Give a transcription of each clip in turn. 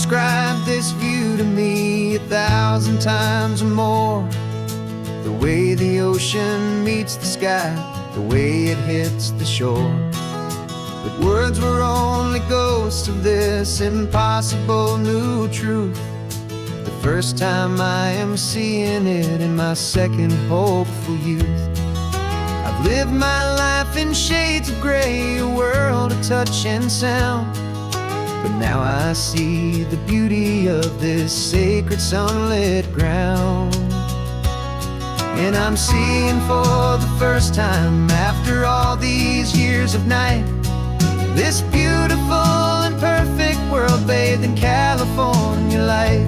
describe this view to me 1,000 times or more. The way the ocean meets the sky, the way it hits the shore. But words were only ghosts of this impossible new truth. The first time I am seeing it in my second hopeful youth. I've lived my life in shades of gray, a world of touch and sound. But now I see the beauty of this sacred sunlit ground. And I'm seeing for the first time, after all these years of night, this beautiful and perfect world bathed in California light.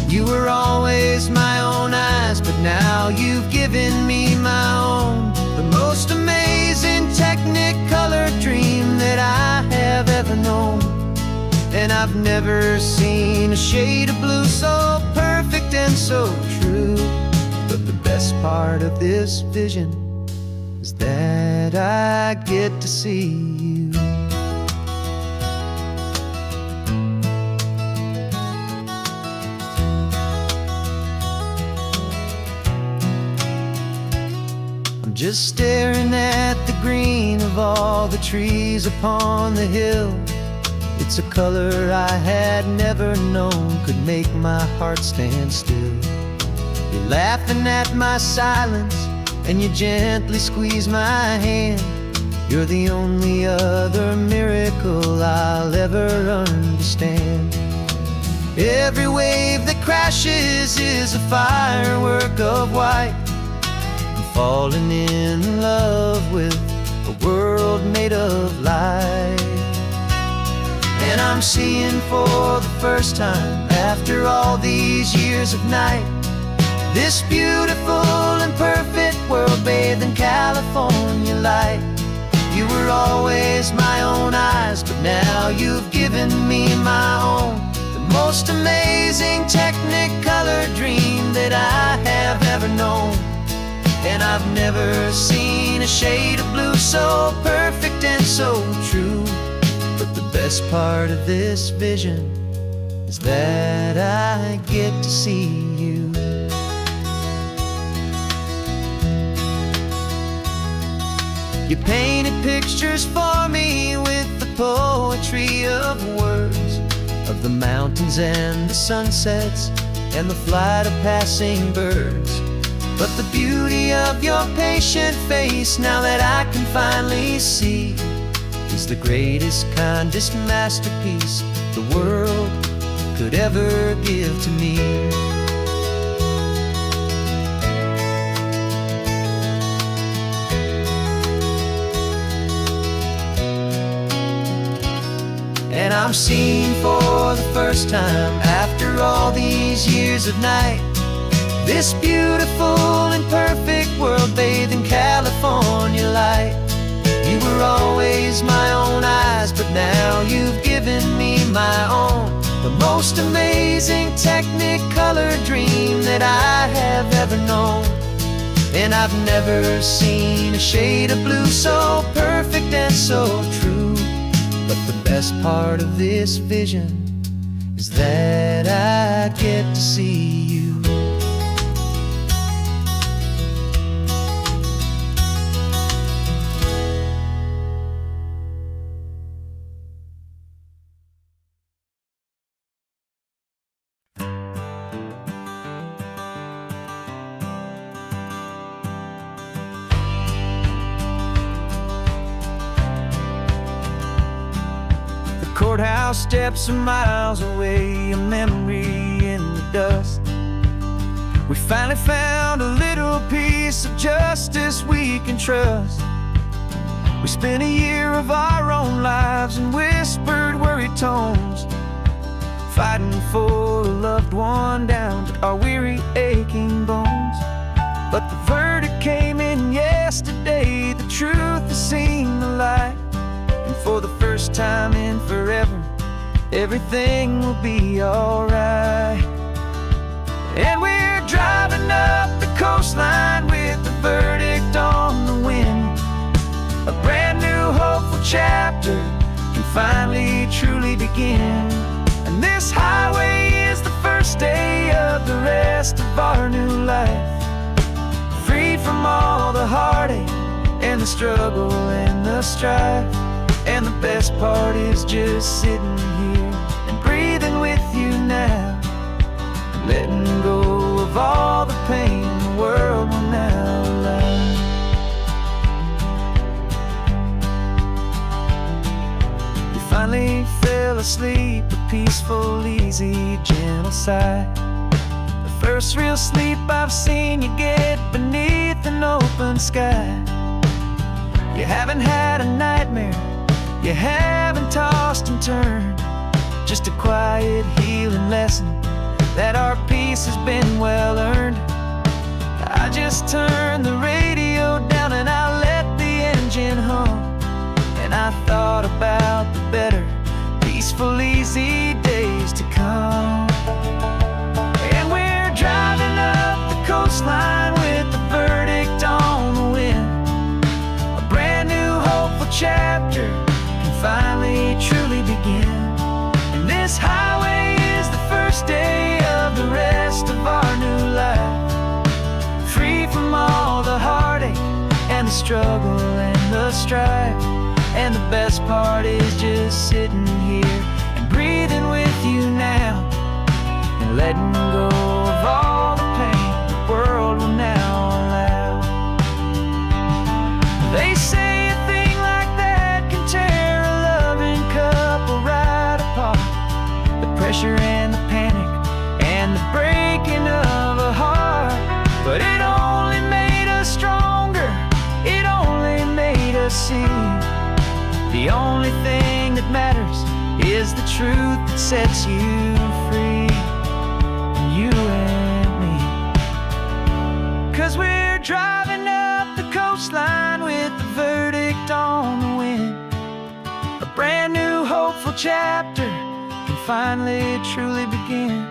You were always my own eyes, but now you've given me my own. The most amazing technicolor dream that I have ever known. And I've never seen a shade of blue so perfect and so true. But the best part of this vision is that I get to see you. I'm just staring at the green of all the trees upon the hill. It's a color I had never known could make my heart stand still. You're laughing at my silence, and you gently squeeze my hand. You're the only other miracle I'll ever understand. Every wave that crashes is a firework of white. I'm falling in love with a world made of light. And I'm seeing for the first time, after all these years of night, this beautiful and perfect world bathed in California light. You were always my own eyes, but now you've given me my own. The most amazing technicolor dream that I have ever known. And I've never seen a shade of blue so perfect and so true. But the best part of this vision is that I get to see you. You painted pictures for me with the poetry of words, of the mountains and the sunsets and the flight of passing birds. But the beauty of your patient face, now that I can finally see, is the greatest, kindest masterpiece the world could ever give to me. And I'm seeing for the first time, after all these years of night, this beautiful and perfect world bathed in California light. You were always my own eyes, but now you've given me my own. The most amazing technicolor dream that I have ever known. And I've never seen a shade of blue so perfect and so true. But the best part of this vision is that I get to see you. Courthouse steps are miles away, a memory in the dust. We finally found a little piece of justice we can trust. We spent a year of our own lives in whispered, worried tones, fighting for a loved one down to our weary, aching bones. But the verdict came in yesterday, the truth has seen the light. And for the first time in forever, everything will be alright. And we're driving up the coastline with the verdict on the wind. A brand new hopeful chapter can finally truly begin. And this This highway is the first day of the rest of our new life. Freed from all the heartache and the struggle and the strife. And the best part is just sitting here and breathing with you now, letting go of all the pain the world will now allow. You finally fell asleep, a peaceful, easy, gentle sigh. The first real sleep I've seen you get beneath an open sky. You haven't had a nightmare, you haven't tossed and turned, just a quiet healing lesson that our peace has been well earned. I just turned the radio down and I let the engine hum, and I thought about the better, peaceful, easy days to come. And we're driving up the coastline with the verdict on the wind. A brand new hopeful chapter can finally truly begin. And this highway is the first day of the rest of our new life. Free from all the heartache and the struggle and the strife. And the best part is just sitting here and breathing with you now, and letting go of all the pain the world will now allow. They say a thing like that can tear a loving couple right apart. The pressure and the panic and the breaking of a heart. But it only made us stronger, it only made us see the only thing that matters is the truth that sets you free, you and me. 'Cause we're driving up the coastline with the verdict on the wind. A brand new hopeful chapter can finally truly begin.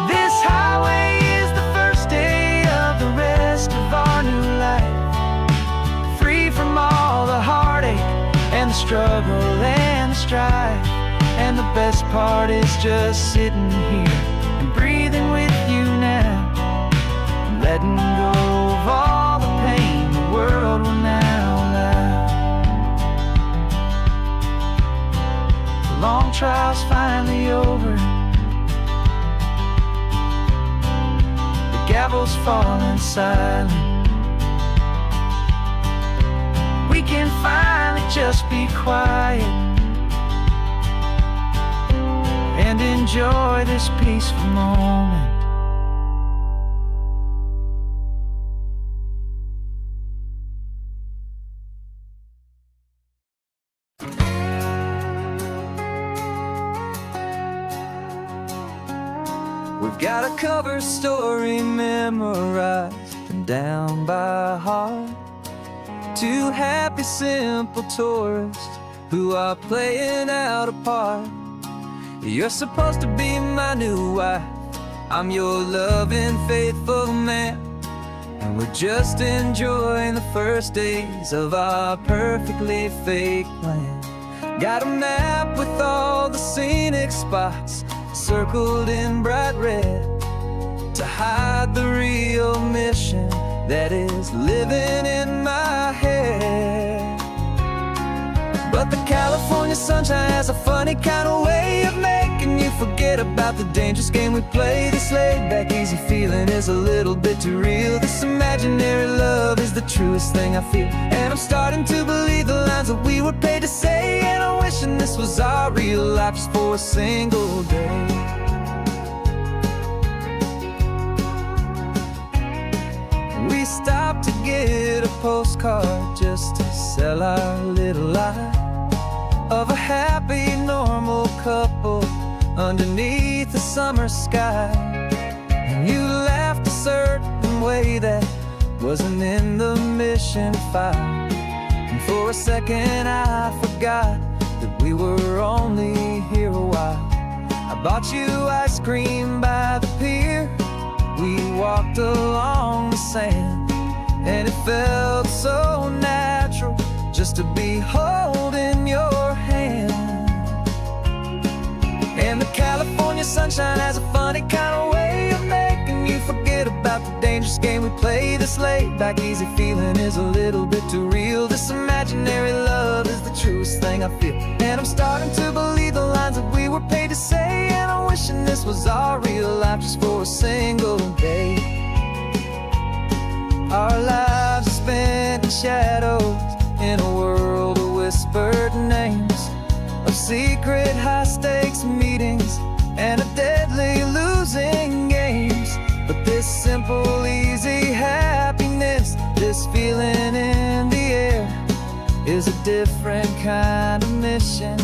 This highway is the first day of the rest of our new life. Free from all the heartache and the struggle and the strife. And the best part is just sitting here and breathing with you now, and letting go of all the pain the world will now allow. The long trial's finally over, the gavel's falling silent. We can finally just be quiet and enjoy this peaceful moment. We've got a cover story memorized and down by heart. Two happy, simple tourists who are playing out a part. You're supposed to be my new wife, I'm your loving, faithful man, and we're just enjoying the first days of our perfectly fake plan. Got a map with all the scenic spots circled in bright red to hide the real mission that is living in my head. But the California sunshine has a funny kind of way of making you forget about the dangerous game we play. This laid-back, easy feeling is a little bit too real. This imaginary love is the truest thing I feel, and I'm starting to believe the lines that we were paid to say. And I'm wishing this was our real life just for a single day. We stopped to get a postcard just to sell our little lie of a happy, normal couple underneath the summer sky. And you laughed a certain way that wasn't in the mission file, and for a second I forgot that we were only here a while. I bought you ice cream by the pier, we walked along the sand, and it felt so natural just to be holding your hand. And the California California sunshine has a funny kind of way of making you forget about the dangerous game we play. This laid back easy feeling is a little bit too real. This imaginary love is the truest thing I feel, and I'm starting to believe the lines that we were paid to say. And I'm wishing this was our real life just for a single day. Our lives are spent in shadows, in a world of whispered names, of secret high-stakes meetings and of deadly losing games. But this simple, easy happiness, this feeling in the air, is a different kind of mission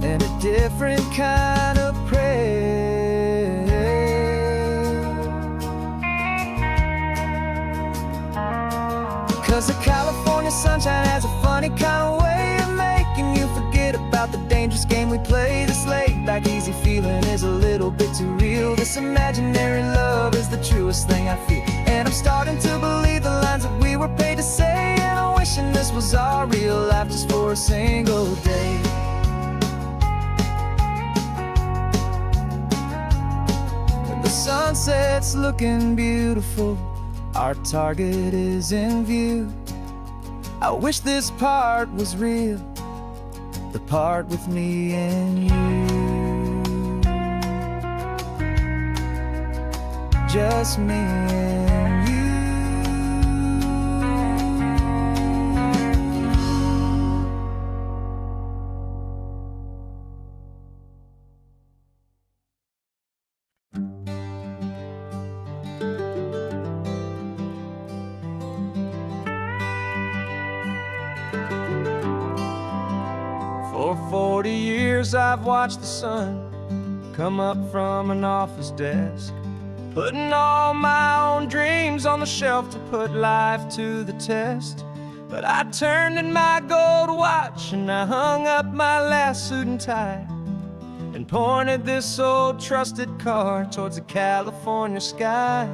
and a different kind of prayer. 'Cause the California sunshine has a funny kind of way of making you forget about the dangerous game we play. This laid back easy feeling is a little bit too real. This imaginary love is the truest thing I feel, and I'm starting to believe the lines that we were paid to say. And I'm wishing this was our real life just for a single day. When the sunset's looking beautiful, our target is in view. I wish this part was real, the part with me and you. Just me and you. For 40 years I've watched the sun come up from an office desk, putting all my own dreams on the shelf to put life to the test. But I turned in my gold watch and I hung up my last suit and tie, and pointed this old trusted car towards the California sky.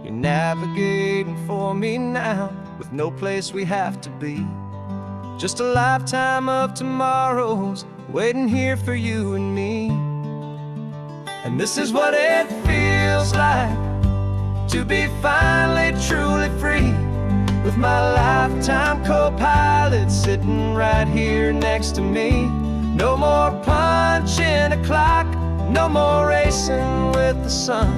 You're navigating for me now, with no place we have to be. Just a lifetime of tomorrows waiting here for you and me. And this is what it feels like to be finally truly free, with my lifetime co-pilot sitting right here next to me. No more punching a clock, no more racing with the sun.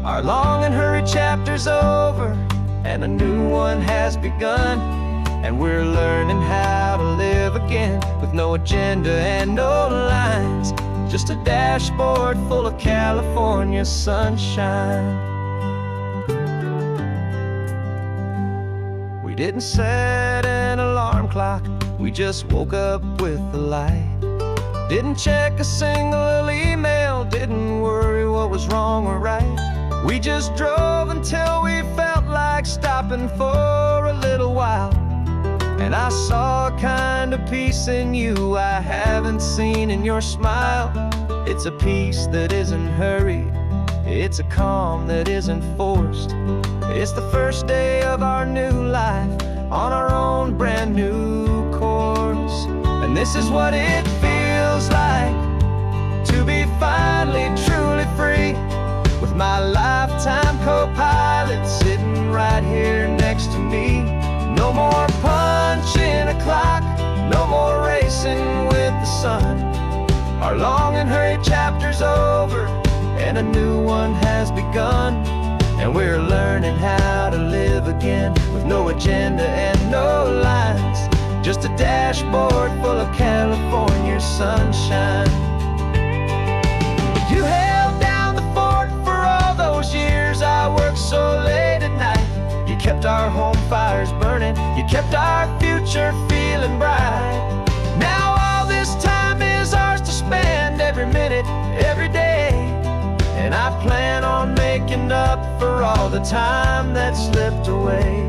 Our long and hurried chapter's over and a new one has begun. And we're learning how to live again, with no agenda and no lines, just a dashboard full of California sunshine. We didn't set an alarm clock, we just woke up with the light. Didn't check a single email, didn't worry what was wrong or right. We just drove until we felt like stopping for a little while. And I saw a kind of peace in you I haven't seen in your smile. It's a peace that isn't hurried, it's a calm that isn't forced. It's the first day of our new life on our own brand new course. And this is what it feels like to be finally truly free, with my lifetime co-pilot sitting right here next to me. No more punching a clock, no more racing with the sun. Our long and hurried chapter's over and a new one has begun. And we're learning how to live again, with no agenda and no lines, just a dashboard full of California sunshine. You held down the fort for all those years I worked so late at night. You kept our home fires burning, you kept our future feeling bright. Now all this time is ours to spend, every minute, every day. And I plan on making up for all the time that slipped away.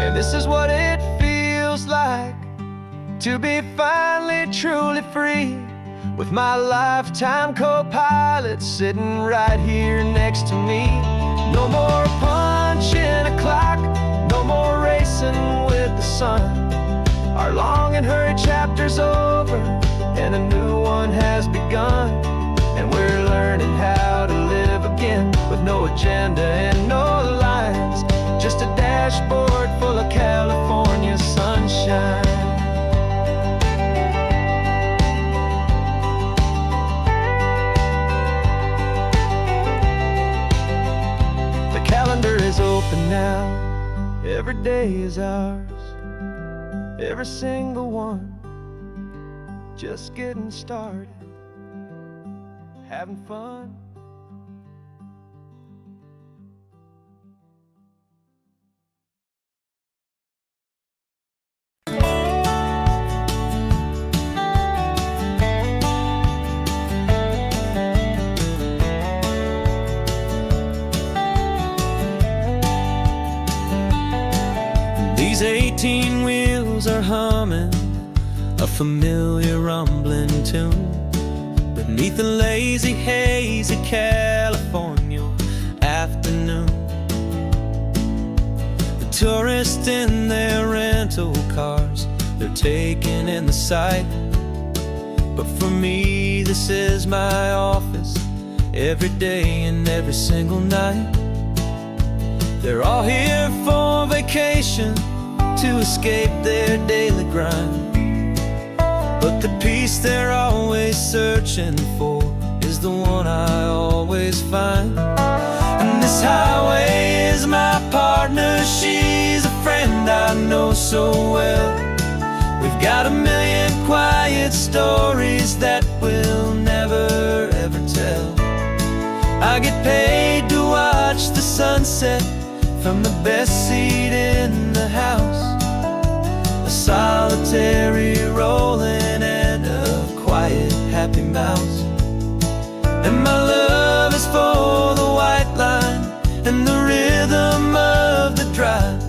And this is what it feels like to be finally truly free, with my lifetime co-pilot sitting right here next to me. No more punching clock, no more racing with the sun. Our long and hurried chapter's over, and a new one has begun. And we're learning how to live again, with no agenda and no lines, just a dashboard full of California sunshine. The calendar is open now, every day is ours, every single one, just getting started, having fun. These 18 wheels are humming a familiar rumbling tune beneath the lazy, hazy California afternoon. The tourists in their rental cars, they're taking in the sight. But for me, this is my office, every day and every single night. They're all here for vacation, to escape their daily grind. But the peace they're always searching for is the one I always find. And this highway is my partner, she's a friend I know so well. We've got a million quiet stories that we'll never ever tell. I get paid to watch the sunset from the best seat in the house, a solitary rolling and a quiet happy mouse. And my love is for the white line and the rhythm of the drive,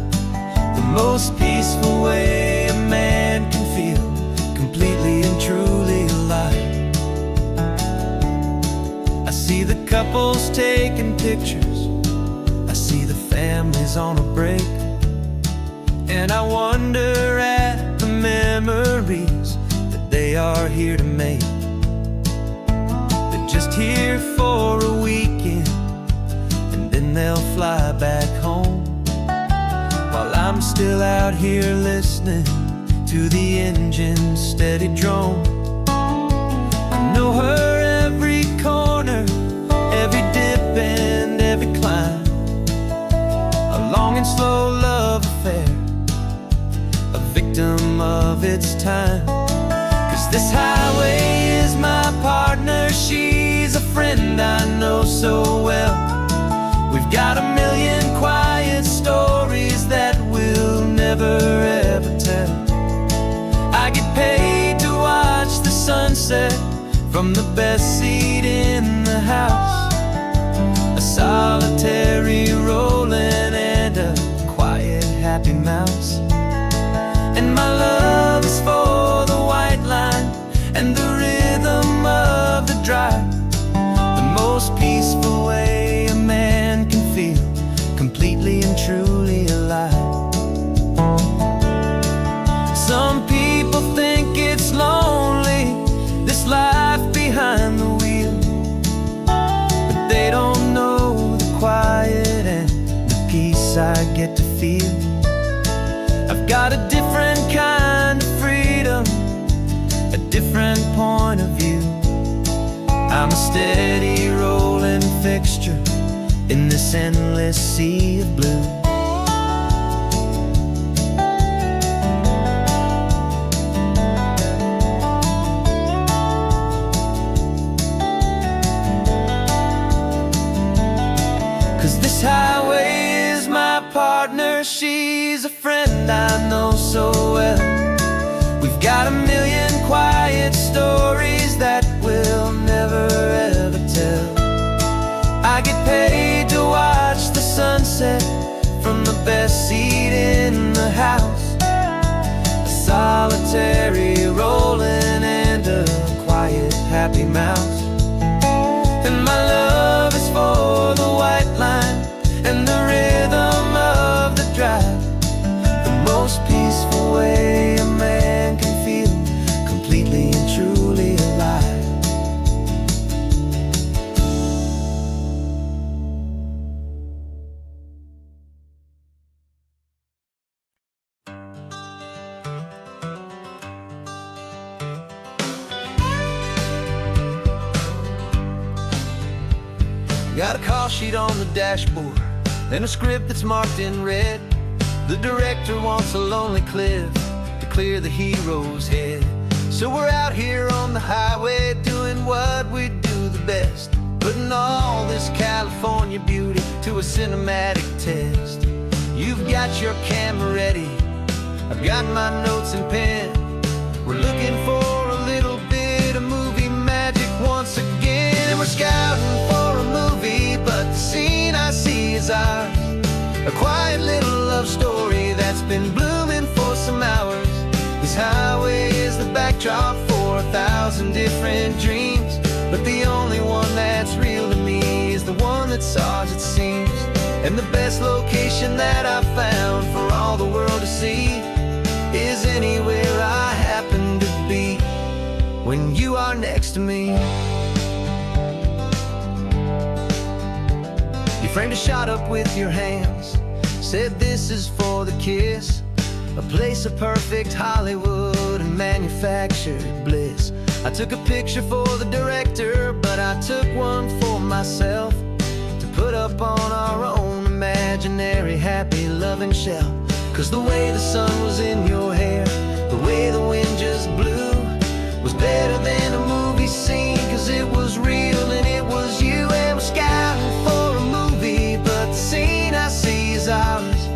the most peaceful way a man can feel completely and truly alive. I see the couples taking pictures, I see the families on a break, and I wonder at the memories that they are here to make. They're just here for a weekend, and then they'll fly back home, while I'm still out here listening to the engine's steady drone. I know her every corner, every dip and every climb, a long and slow love affair, a victim of its time. 'Cause this highway is my partner, she's a friend I know so well. We've got a million quiet stories that we'll never ever tell. I get paid to watch the sunset from the best seat in the house, a solitary rolling and a quiet happy mouse. And my love is for the white line and the rhythm of the drive, the most peaceful way a man can feel completely and truly alive. Some people think it's lonely, this life behind the wheel, but they don't know the quiet and the peace I get to feel. I've got a different kind of freedom, a different point of view. I'm a steady rolling fixture in this endless sea of blue. This highway is my partner, she's a friend I know so well. We've got a million quiet stories that we'll never ever tell. I get paid to watch the sunset from the best seat in the house, a solitary rolling and a quiet happy mouse. And my love is for the white line and the rhythm of Got a call sheet on the dashboard and a script that's marked in red. The director wants a lonely cliff to clear the hero's head. So we're out here on the highway doing what we do the best, putting all this California beauty to a cinematic test. You've got your camera ready, I've got my notes and pen. We're looking for a little bit of movie magic once again. And we're scouting for a movie, but the scene I see is ours. A quiet little love story that's been blooming for some hours. This highway is the backdrop for 1,000 different dreams, but the only one that's real to me is the one that's ours, it seems. And the best location that I've found for all the world to see is anywhere I happen to be when you are next to me. You framed a shot up with your hands, said this is for the kiss, a place of perfect Hollywood and manufactured bliss. I took a picture for the director, but I took one for myself to put up on our own imaginary happy loving shelf. Cause the way the sun was in your hair, the way the wind just blew, was better than a movie scene, cause it was real and it was you. And we're scouting for a movie, but the scene I see is ours.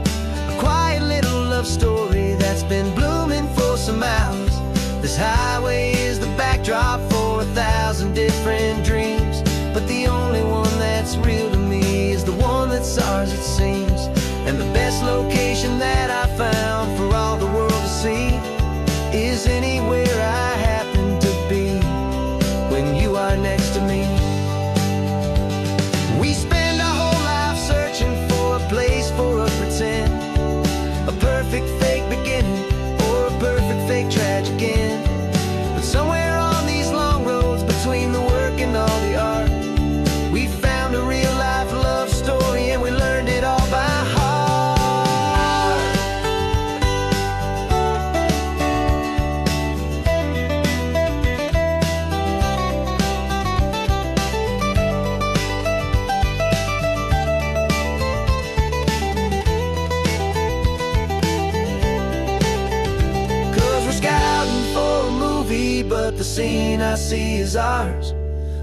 A quiet little love story that's been blooming for some hours. This highway is the backdrop for 1,000 different dreams, but the only one that's real to me is the one that's ours, it seems. And the best location that I found for all the world to see is anywhere I happen to be when you are next to me. We spend our whole life searching for a place for a pretend, a perfect fake beginning or a perfect fake tragic end. But somewhere on these long roads between the work and all the art, we found a real life love story and we learned it all by heart. But the scene I see is ours.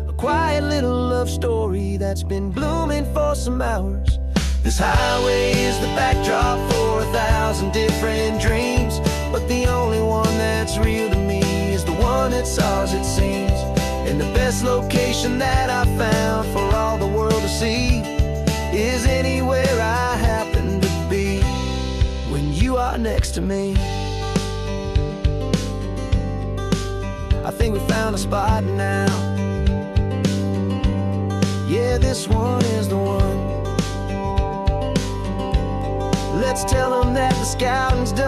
A quiet little love story that's been blooming for some hours. This highway is the backdrop for 1,000 different dreams, but the only one that's real to me is the one that's ours, it seems. And the best location that I found for all the world to see is anywhere I happen to be when you are next to me. I think we found a spot now. Yeah, this one is the one. Let's tell them that the scouting's done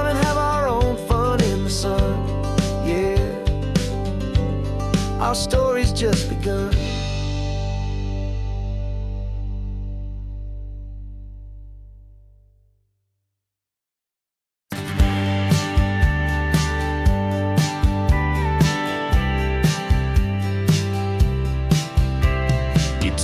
and have our own fun in the sun. Yeah, our story's just begun.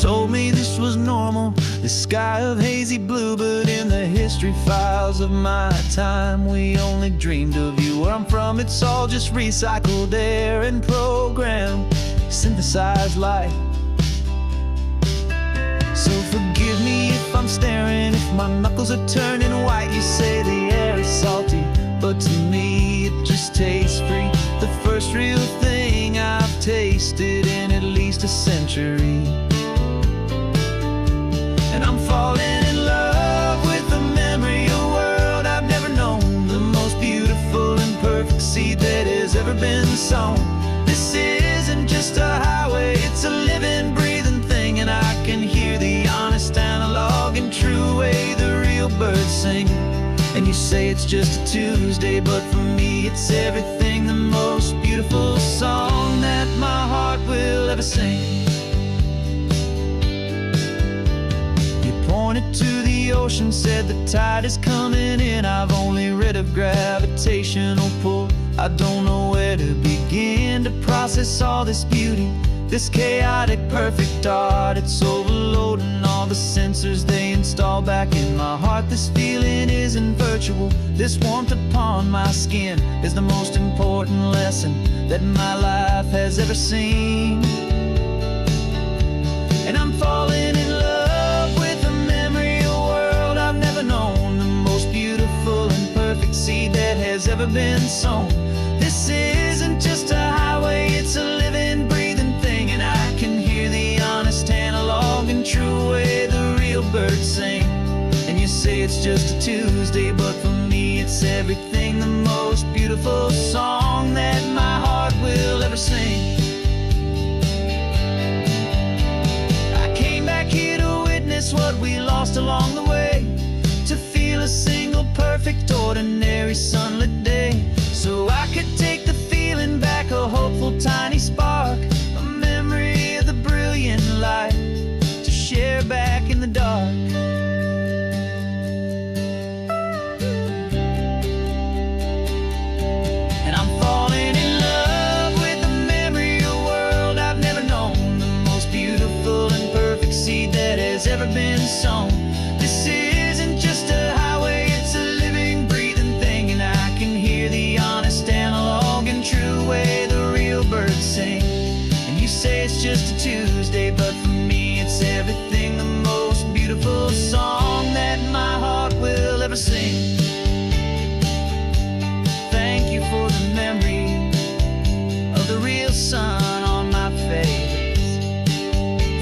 Told me this was normal, this sky of hazy blue, but in the history files of my time, we only dreamed of you. Where I'm from, it's all just recycled air and programmed, synthesized light. So forgive me if I'm staring, if my knuckles are turning white. You say the air is salty, but to me it just tastes free. The first real thing I've tasted in at least a century. And I'm falling in love with the memory of a world I've never known, the most beautiful and perfect seed that has ever been sown. This isn't just a highway, it's a living, breathing thing, and I can hear the honest analog and true way the real birds sing. And you say it's just a Tuesday, but for me it's everything, the most beautiful song that my heart will ever sing. Pointed to the ocean, said the tide is coming in. I've only read of gravitational pull, I don't know where to begin to process all this beauty, This chaotic, perfect art, it's overloading all the sensors they install back in my heart. This feeling isn't virtual. This warmth upon my skin is the most important lesson that my life has ever seen. And I'm falling in love with the memory of a world I've never known, the most beautiful and perfect seed that has ever been sown. This isn't just a highway, it's a living, breathing thing, and I can hear the honest, analog, and true way the real birds sing. And you say it's just a Tuesday, but for me it's everything, the most beautiful song that my heart will ever sing. I came back here to witness what we lost along the way, to feel a single perfect, ordinary, sunlit day, so I could take the feeling back, a hopeful tiny spark, a memory of the brilliant light, to share back in the dark. And I'm falling in love with the memory of a world I've never known, the most beautiful and perfect seed that has ever been sown. This isn't just a highway, it's a living, breathing thing, and I can hear the honest, analog, and true way the real birds sing. And you say it's just a Tuesday, but for me it's everything, the most beautiful song that my heart will ever sing. Thank you for the memory of the real sun on my face,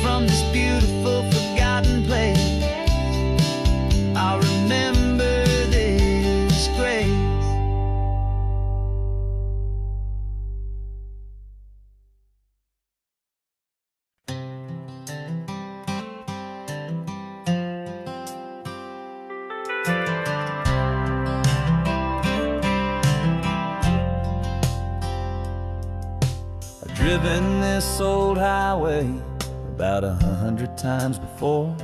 from this beautiful, forgotten place. I'll remember this grace. I've driven this old highway about 100 times before,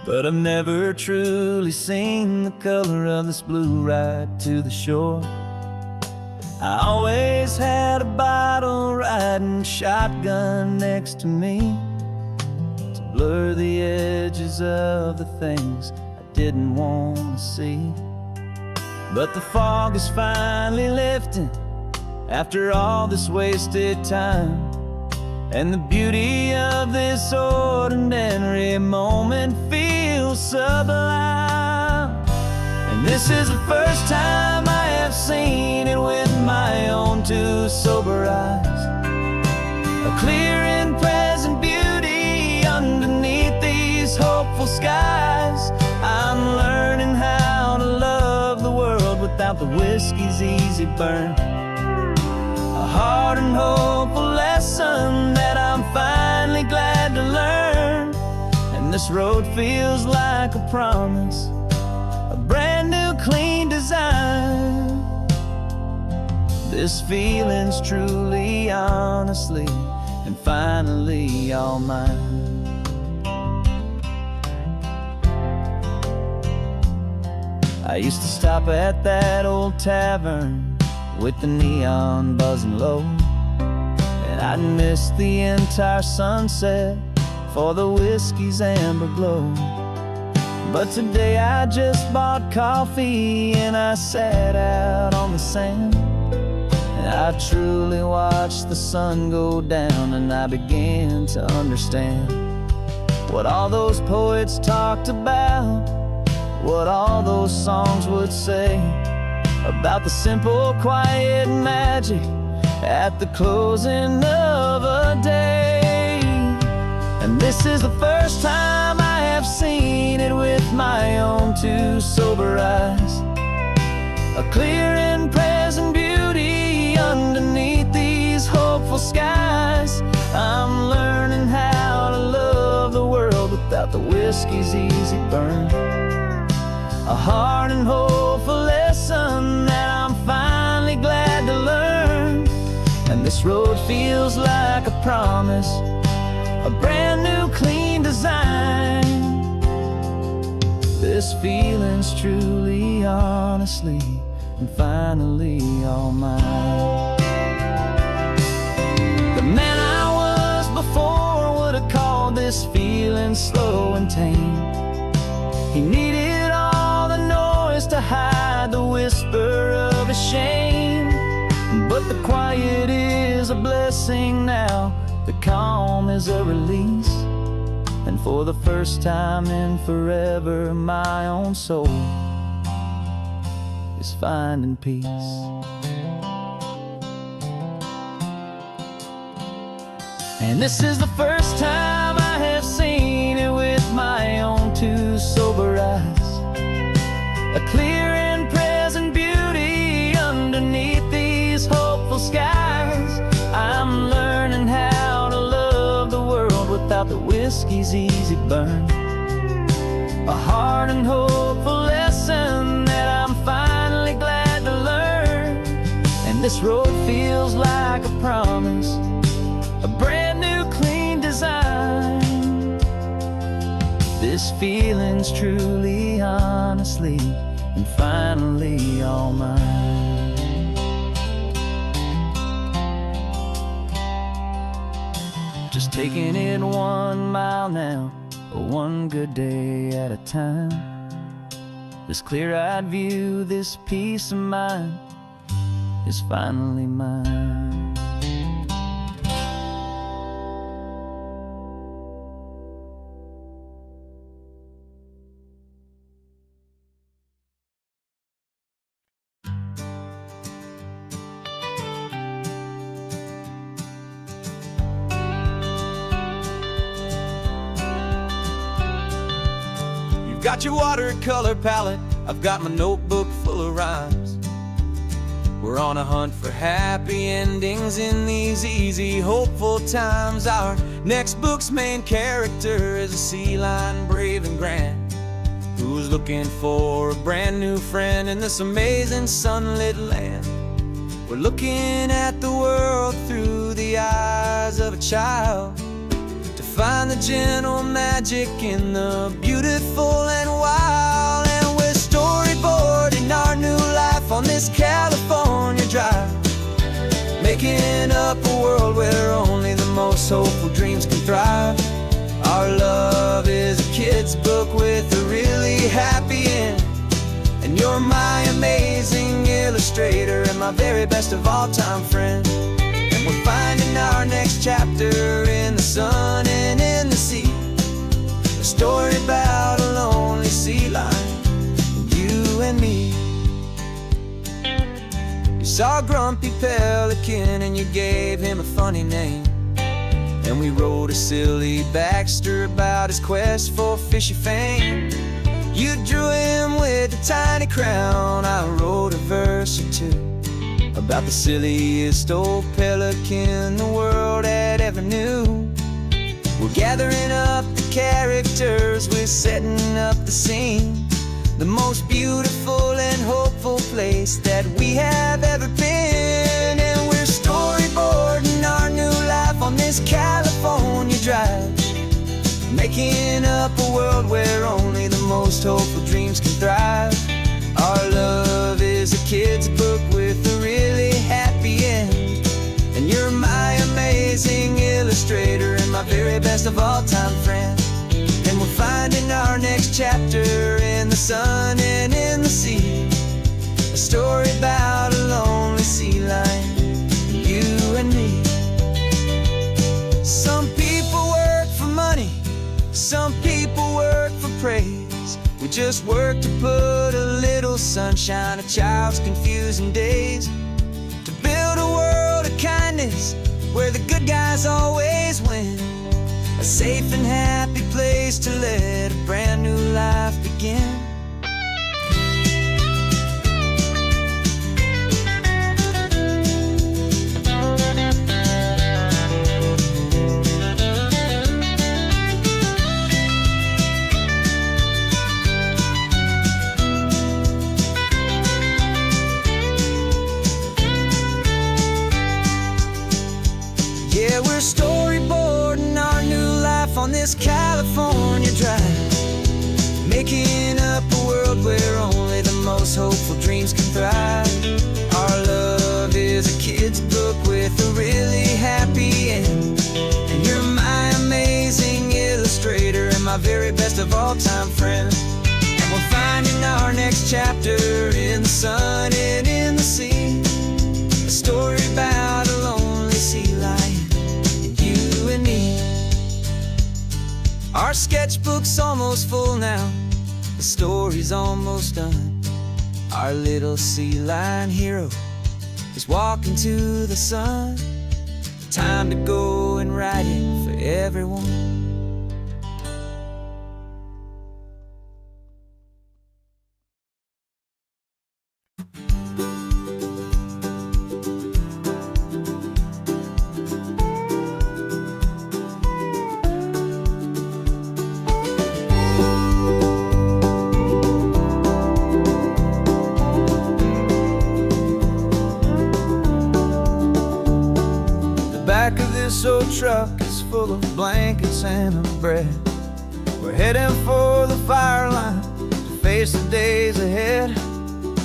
but I've never truly seen the color of this blue right to the shore. I always had a bottle riding shotgun next to me to blur the edges of the things I didn't want to see. But the fog is finally lifting after all this wasted time, and the beauty of this ordinary moment feels sublime. And this is the first time I have seen it with my own two sober eyes, a clear and present beauty underneath these hopeful skies. I'm learning how to love the world without the whiskey's easy burn, a hard and hopeful lesson that I'm finally glad to learn. And this road feels like a promise, a brand new clean design. This feeling's truly, honestly, and finally all mine. I used to stop at that old tavern with the neon buzzing low, and I'd miss the entire sunset for the whiskey's amber glow. But today I just bought coffee and I sat out on the sand, and I truly watched the sun go down, and I began to understand what all those poets talked about, what all those songs would say about the simple, quiet magic at the closing of a day. And this is the first time I have seen it with my own two sober eyes, a clear and present beauty underneath these hopeful skies. I'm learning how to love the world without the whiskey's easy burn, a hard and hopeful lesson that I'm finally glad to learn. And this road feels like a promise, a brand new clean design. This feeling's truly, honestly, and finally all mine. The man I this feeling slow and tame. He needed all the noise to hide the whisper of his shame. But the quiet is a blessing now, the calm is a release. And for the first time in forever, my own soul is finding peace. And this is the first time I have seen it with my own two sober eyes. A clear and present beauty underneath these hopeful skies. I'm learning how to love the world without the whiskey's easy burn. A hard and hopeful lesson that I'm finally glad to learn. And this road feels like a promise, a brand new clean design. This feeling's truly, honestly, and finally all mine. Just taking it 1 mile now, one good day at a time. This clear-eyed view, this peace of mind is finally mine. You've got your watercolor palette, I've got my notebook full of rhymes. We're on a hunt for happy endings in these easy, hopeful times. Our next book's main character is a sea lion, brave and grand, who's looking for a brand new friend in this amazing sunlit land. We're looking at the world through the eyes of a child, to find the gentle magic in the beautiful and wild. And we're storyboarding our new life on this California drive, making up a world where only the most hopeful dreams can thrive. Our love is a kid's book with a really happy end, and you're my amazing illustrator and my very best of all time friend. And we're finding our next chapter in the sun and in the sea, a story about a lonely sea lion, you and me. You saw a grumpy pelican and you gave him a funny name, and we wrote a silly Baxter about his quest for fishy fame. You drew him with a tiny crown, I wrote a verse or two about the silliest old pelican the world had ever knew. We're gathering up the characters, we're setting up the scene, the most beautiful and hopeful place that we have ever been. And we're storyboarding our new life on this California drive, making up a world where only the most hopeful dreams can thrive. Our love is a kid's book with a really happy end, and you're my amazing illustrator and my very best of all time friend. And we're finding our next chapter in the sun and in the sea, a story about a lonely sea lion, you and me. Some people work for money, some people work for praise. We just work to put a little sunshine in a child's confusing days, to build a world of kindness where the good guys always win, a safe and happy place to let a brand new life begin. Yeah, we're storyboarding our new life on this California drive, making up a world where only the most hopeful dreams can thrive. Our love is a kid's book with a really happy end, and you're my amazing illustrator best of all time friends. And we're finding our next chapter in the sun and in the sea. A story about a lonely sea lion and you and me. Our sketchbook's almost full now, the story's almost done. Our little sea lion hero is walking to the sun. Time to go and write it for everyone. Back of this old truck is full of blankets and a bread. We're heading for the fire line to face the days ahead.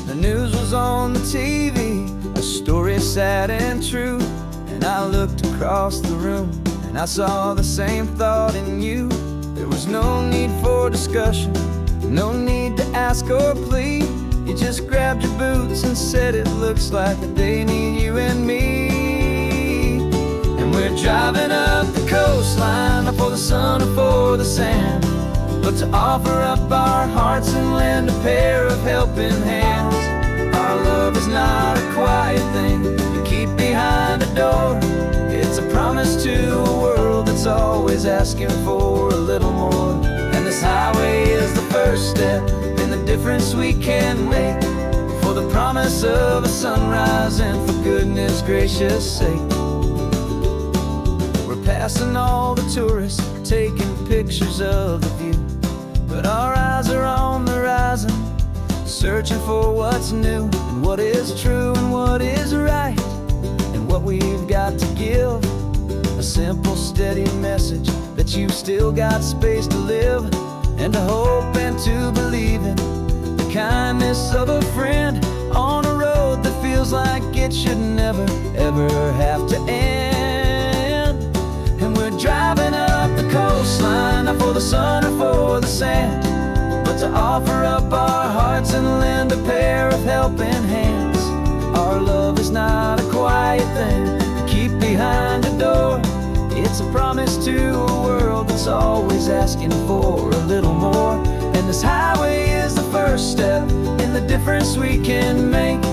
The news was on the TV, a story sad and true. And I looked across the room and I saw the same thought in you. There was no need for discussion, no need to ask or plead. You just grabbed your boots and said it looks like a day need you and me. We're driving up the coastline, not for the sun or for the sand, but to offer up our hearts and lend a pair of helping hands. Our love is not a quiet thing to keep behind a door. It's a promise to a world that's always asking for a little more. And this highway is the first step in the difference we can make, for the promise of a sunrise and for goodness gracious sake. Passing all the tourists, taking pictures of the view, but our eyes are on the horizon, searching for what's new and what is true and what is right, and what we've got to give. A simple, steady message that you've still got space to live, and to hope and to believe in the kindness of a friend on a road that feels like it should never, ever have to end. Driving up the coastline, not for the sun or for the sand, but to offer up our hearts and lend a pair of helping hands. Our love is not a quiet thing to keep behind a door. It's a promise to a world that's always asking for a little more. And this highway is the first step in the difference we can make,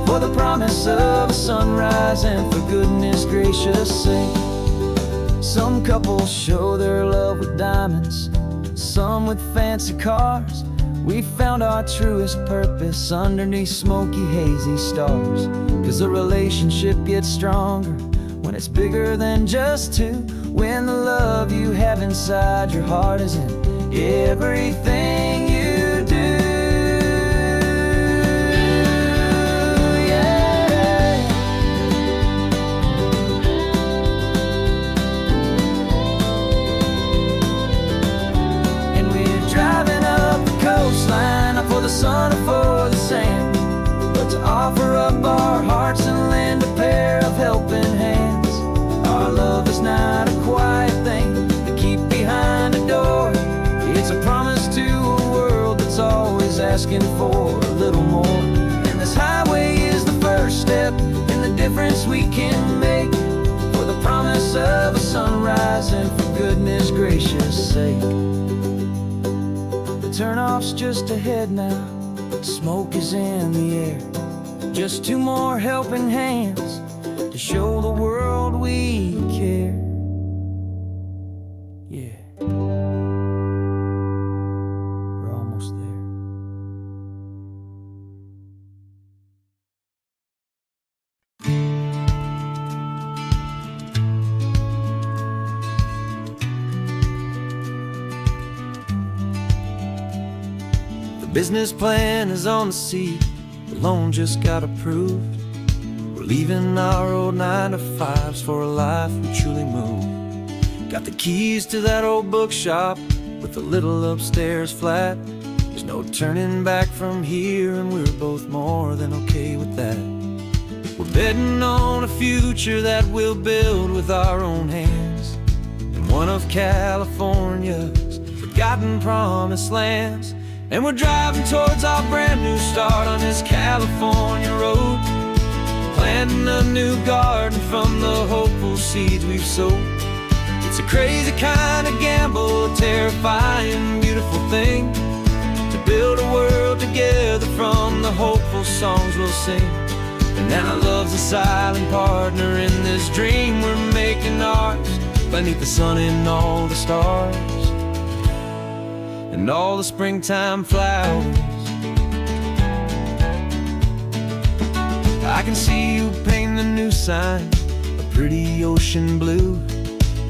for the promise of a sunrise and for goodness gracious sake. Some couples show their love with diamonds, some with fancy cars. We found our truest purpose underneath smoky, hazy stars. 'Cause a relationship gets stronger when it's bigger than just two, when the love you have inside your heart is in everything you do. Not for the sun or for the sand, but to offer up our hearts and lend a pair of helping hands. Our love is not a quiet thing to keep behind a door. It's a promise to a world that's always asking for a little more. And this highway is the first step in the difference we can make, for the promise of a sunrise and for goodness gracious sake. Turnoff's just ahead now, smoke is in the air. Just two more helping hands to show the world we care. Yeah, we're almost there. Business plan is on the seat, the loan just got approved. We're leaving our old 9-to-5s for a life we truly move. Got the keys to that old bookshop with the little upstairs flat. There's no turning back from here, and we're both more than okay with that. We're betting on a future that we'll build with our own hands, and one of California's forgotten promised lands. And we're driving towards our brand new start on this California road, planting a new garden from the hopeful seeds we've sowed. It's a crazy kind of gamble, a terrifying, beautiful thing, to build a world together from the hopeful songs we'll sing. And now love's a silent partner in this dream we're making ours, beneath the sun and all the stars and all the springtime flowers. I can see you painting the new sign, a pretty ocean blue,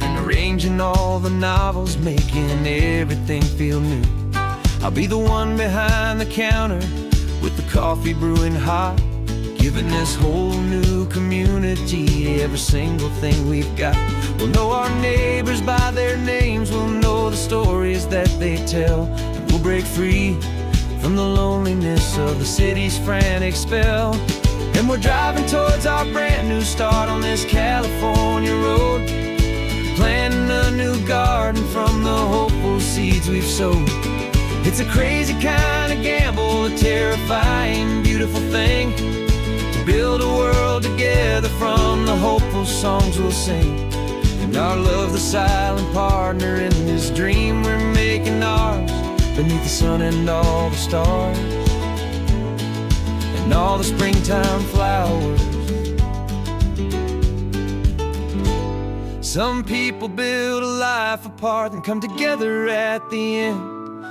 and arranging all the novels, making everything feel new. I'll be the one behind the counter with the coffee brewing hot, giving this whole new community every single thing we've got. We'll know our neighbors by their names, we'll know the stories that they tell, and we'll break free from the loneliness of the city's frantic spell. And we're driving towards our brand new start on this California road, planting a new garden from the hopeful seeds we've sowed. It's a crazy kind of gamble, a terrifying, beautiful thing, to build a world together from the hopeful songs we'll sing. And our love's the silent partner in this dream we're making ours, beneath the sun and all the stars and all the springtime flowers. Some people build a life apart and come together at the end,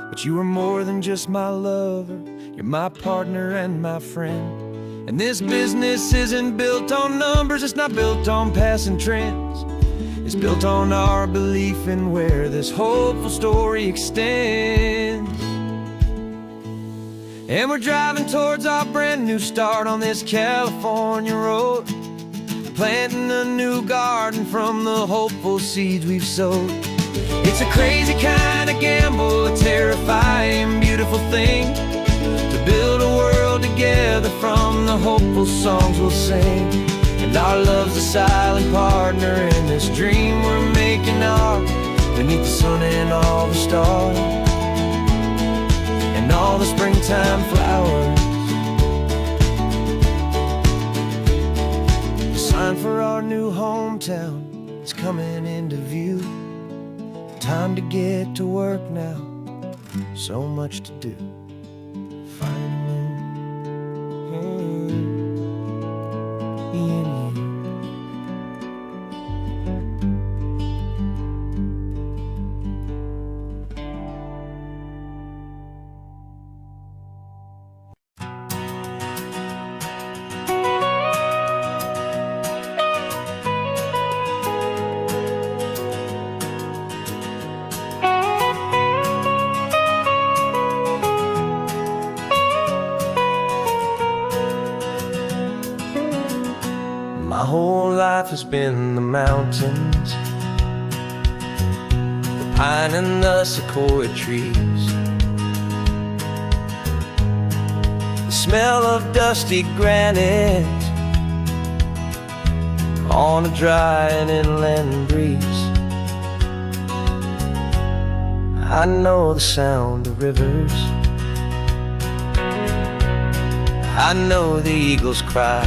but you are more than just my lover, you're my partner and my friend. And this business isn't built on numbers, it's not built on passing trends, it's built on our belief in where this hopeful story extends. And we're driving towards our brand new start on this California road, planting a new garden from the hopeful seeds we've sowed. It's a crazy kind of gamble, a terrifying, beautiful thing, to build a world together from the hopeful songs we'll sing. And our love's a silent partner in this dream we're making ours, beneath the sun and all the stars and all the springtime flowers. The sign for our new hometown is coming into view. Time to get to work now, so much to do. My whole life has been the mountains, the pine and the sequoia trees, the smell of dusty granite on a dry and inland breeze. I know the sound of rivers, I know the eagles cry,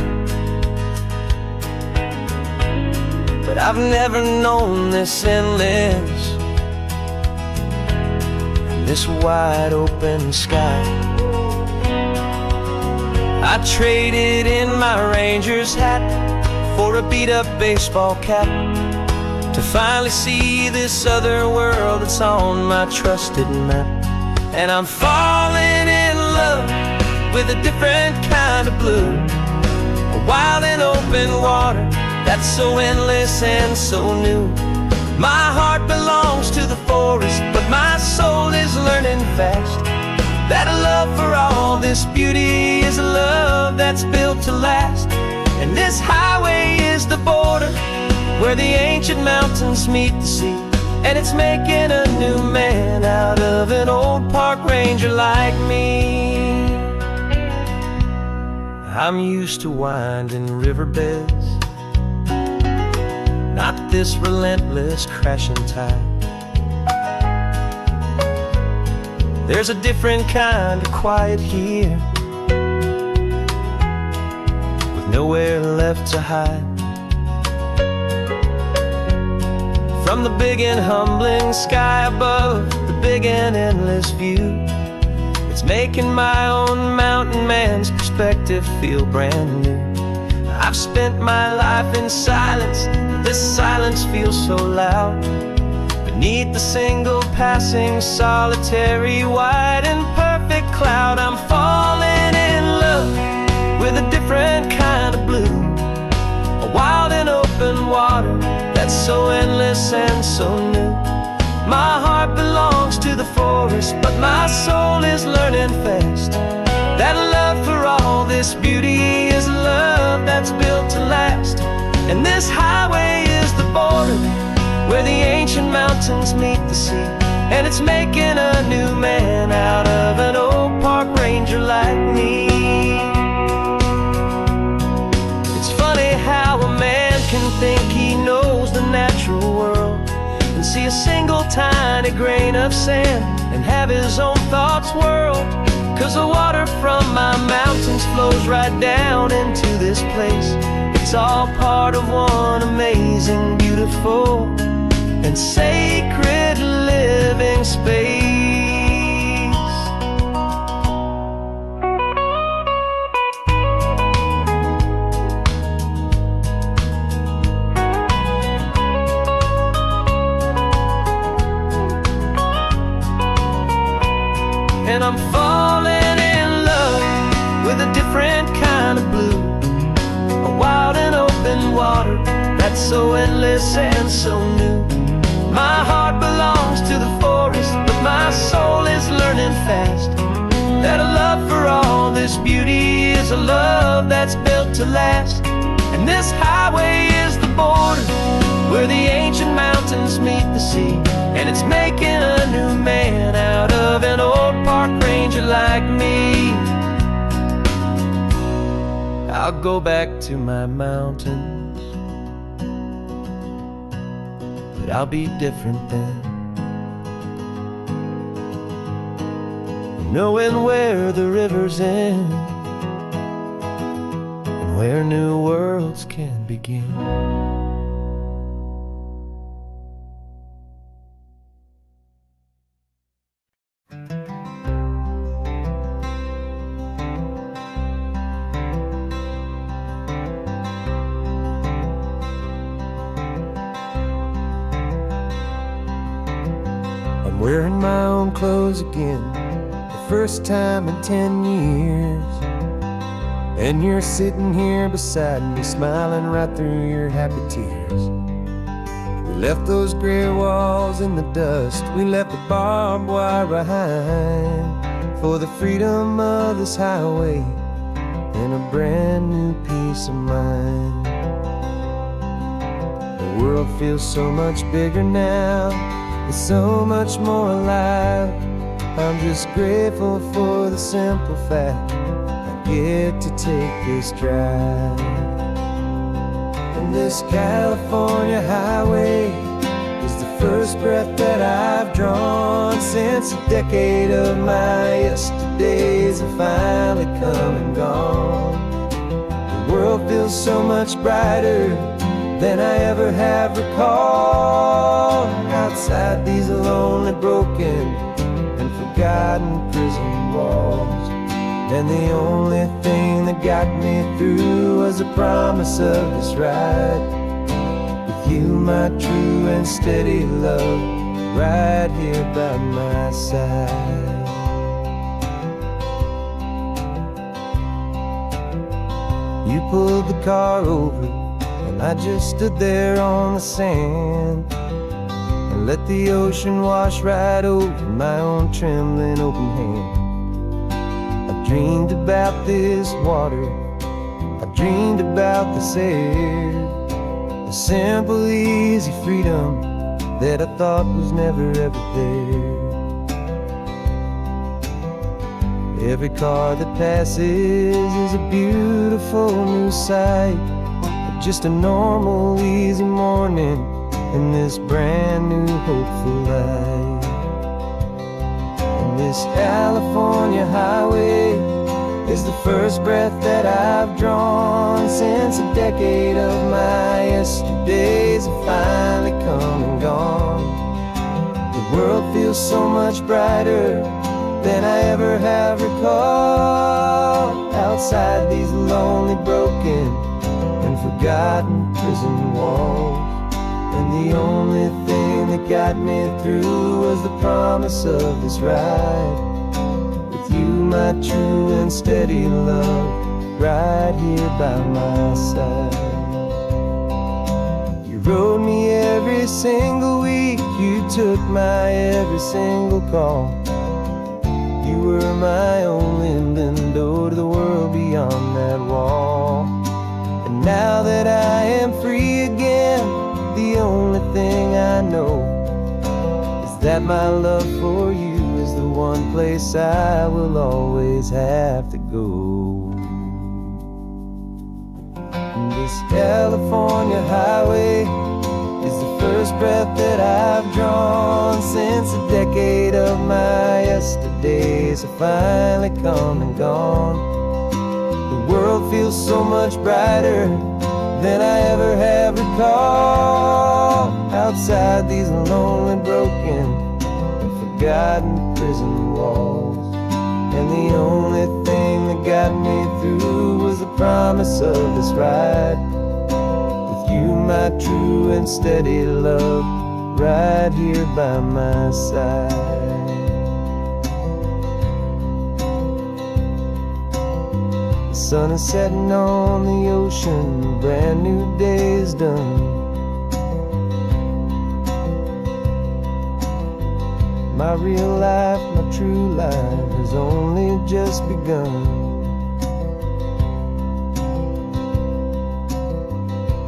but I've never known this endless, this wide open sky. I traded in my Ranger's hat for a beat-up baseball cap, to finally see this other world that's on my trusted map. And I'm falling in love with a different kind of blue, a wild and open water that's so endless and so new. My heart belongs to the forest, but my soul is learning fast that a love for all this beauty is a love that's built to last. And this highway is the border where the ancient mountains meet the sea, and it's making a new man out of an old park ranger like me. I'm used to winding riverbeds, not this relentless crashing tide. There's a different kind of quiet here, with nowhere left to hide. From the big and humbling sky above, the big and endless view, it's making my own mountain man's perspective feel brand new. I've spent my life in silence, this silence feels so loud. Beneath the single passing solitary white and perfect cloud, I'm falling in love with a different kind of blue, a wild and open water that's so endless and so new. My heart belongs to the forest, but my soul is learning fast that love for all this beauty is love that's built to last. And this highway is the border where the ancient mountains meet the sea, and it's making a new man out of an old park ranger like me. It's funny how a man can think he knows the natural world and see a single tiny grain of sand and have his own thoughts whirled. 'Cause the water from my mountains flows right down into this place. It's all part of one amazing, beautiful, and sacred living space. And I'm falling in love with a different kind of blue, a wild and open water that's so endless and so new. My heart belongs to the forest, but my soul is learning fast that a love for all this beauty is a love that's built to last. And this highway is the border where the ancient mountains meet the sea, and it's making a new man out of an old park ranger like me. I'll go back to my mountains, but I'll be different then, knowing where the rivers end and where new worlds can begin. I'm wearing my own clothes again, the first time in 10 years. And you're sitting here beside me, smiling right through your happy tears. We left those gray walls in the dust, we left the barbed wire behind, for the freedom of this highway and a brand new peace of mind. The world feels so much bigger now, it's so much more alive. I'm just grateful for the simple fact I get to take this drive. And this California highway is the first breath that I've drawn since a decade of my yesterdays have finally come and gone. The world feels so much brighter than I ever have recalled. Outside these lonely, broken, and forgotten prison walls, and the only thing that got me through was the promise of this ride with you, my true and steady love, right here by my side. You pulled the car over and I just stood there on the sand and let the ocean wash right over my own trembling open hand. I dreamed about this water, I dreamed about this air, the simple, easy freedom that I thought was never ever there. Every car that passes is a beautiful new sight, just a normal, easy morning in this brand new, hopeful life. And This California highway is the first breath that I've drawn since a decade of my yesterdays have finally come and gone. The world feels so much brighter than I ever have recalled. Outside these lonely, broken, and forgotten prison walls. And the only thing that got me through was the promise of this ride. With you, my true and steady love, right here by my side. You rode me every single week, you took my every single call. You were my only window to the world beyond that wall. And now that I am free again, the only thing I know is that my love for you is the one place I will always have to go. And this California highway is the first breath that I've drawn since a decade of my yesterdays have finally come and gone. The world feels so much brighter than I ever have recalled. Outside these lonely, broken, and forgotten prison walls. And the only thing that got me through was the promise of this ride. With you, my true and steady love, right here by my side. The sun is setting on the ocean, a brand new day is done. My real life, my true life has only just begun.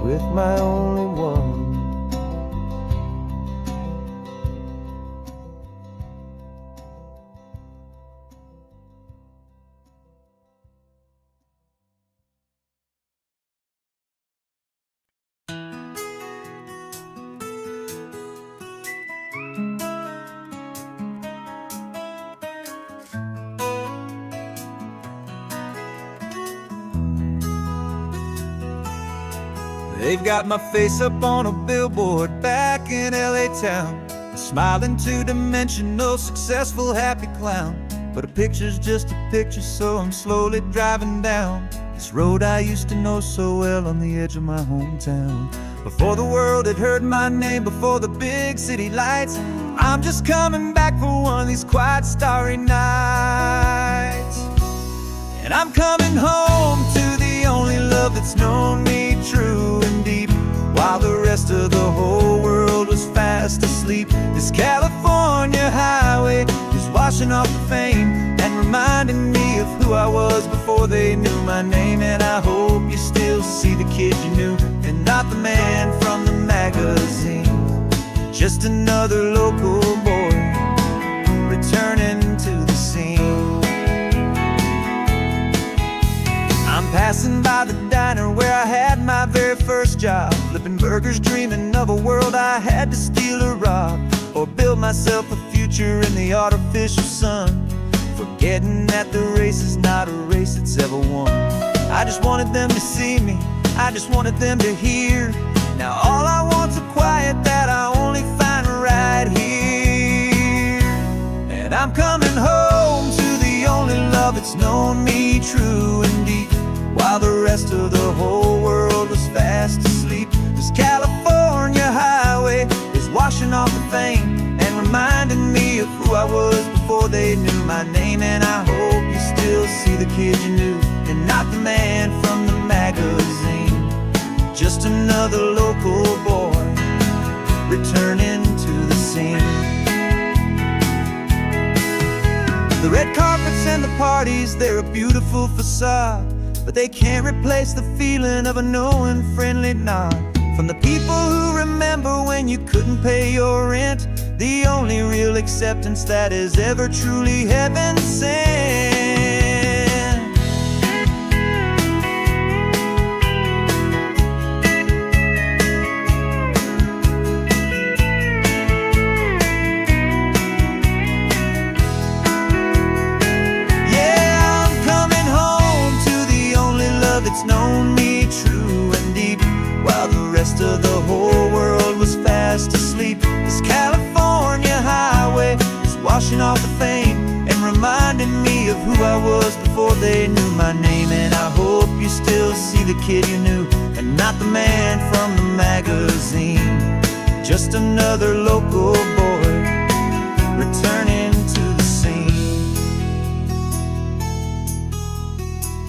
With my only one. They've got my face up on a billboard back in LA town, smiling two-dimensional, successful, happy clown. But a picture's just a picture, so I'm slowly driving down this road I used to know so well on the edge of my hometown. Before the world had heard my name, before the big city lights, I'm just coming back for one of these quiet, starry nights. And I'm coming home to the only love that's known me true and deep, while the rest of the whole world was fast asleep. This California highway is washing off the fame and reminding me of who I was before they knew my name. And I hope you still see the kid you knew, and not the man from the magazine. Just another local boy returning to the scene. I'm passing by the diner where I had my very first job, flipping burgers, dreaming of a world I had to steal or rob, or build myself a future in the artificial sun, forgetting that the race is not a race that's ever won. I just wanted them to see me, I just wanted them to hear. Now all I want's a quiet that I only find right here. And I'm coming home to the only love that's known me true and deep, while the rest of the whole world was fast asleep. This California highway is washing off the fame and reminding me of who I was before they knew my name. And I hope you still see the kid you knew, and not the man from the magazine. Just another local boy returning to the scene. The red carpets and the parties, they're a beautiful facade, but they can't replace the feeling of a knowing, friendly nod from the people who remember when you couldn't pay your rent. The only real acceptance that is ever truly heaven sent. that's known me true and deep, while the rest of the whole world was fast asleep. This California highway is washing off the fame and reminding me of who I was before they knew my name. And I hope you still see the kid you knew and not the man from the magazine. Just another local boy returning to the scene.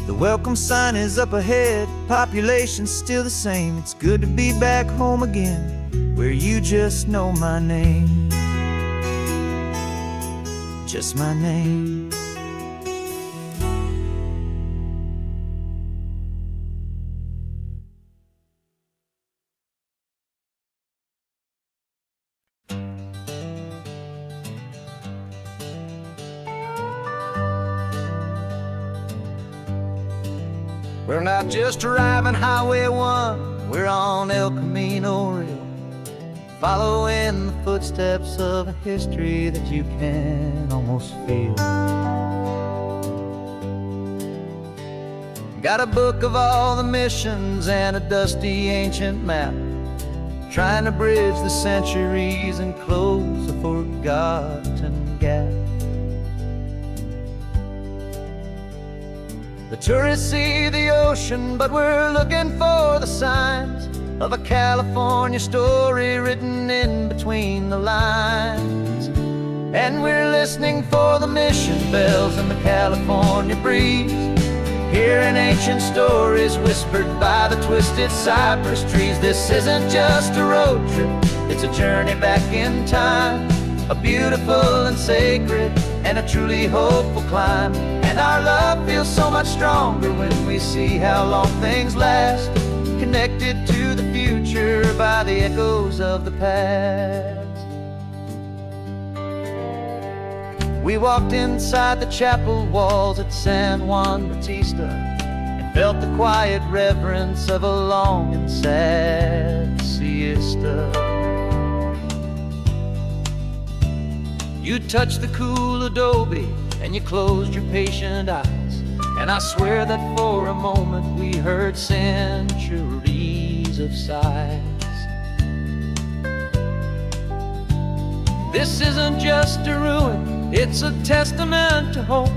The welcome sign is up ahead, population's still the same. It's good to be back home again, where you just know my name. Just my name. We're not just driving Highway 1, we're on El Camino Real, following the footsteps of a history that you can almost feel. Got a book of all the missions and a dusty ancient map, trying to bridge the centuries and close a forgotten gap. The tourists see the ocean, but we're looking for the signs of a California story written in between the lines. And we're listening for the mission bells in the California breeze, hearing ancient stories whispered by the twisted cypress trees. This isn't just a road trip, it's a journey back in time, a beautiful and sacred and a truly hopeful climb. And our love feels so much stronger when we see how long things last, connected to the future by the echoes of the past. We walked inside the chapel walls at San Juan Bautista and felt the quiet reverence of a long and sad siesta. You touched the cool adobe and you closed your patient eyes, and I swear that for a moment we heard centuries of sighs. This isn't just a ruin, it's a testament to hope,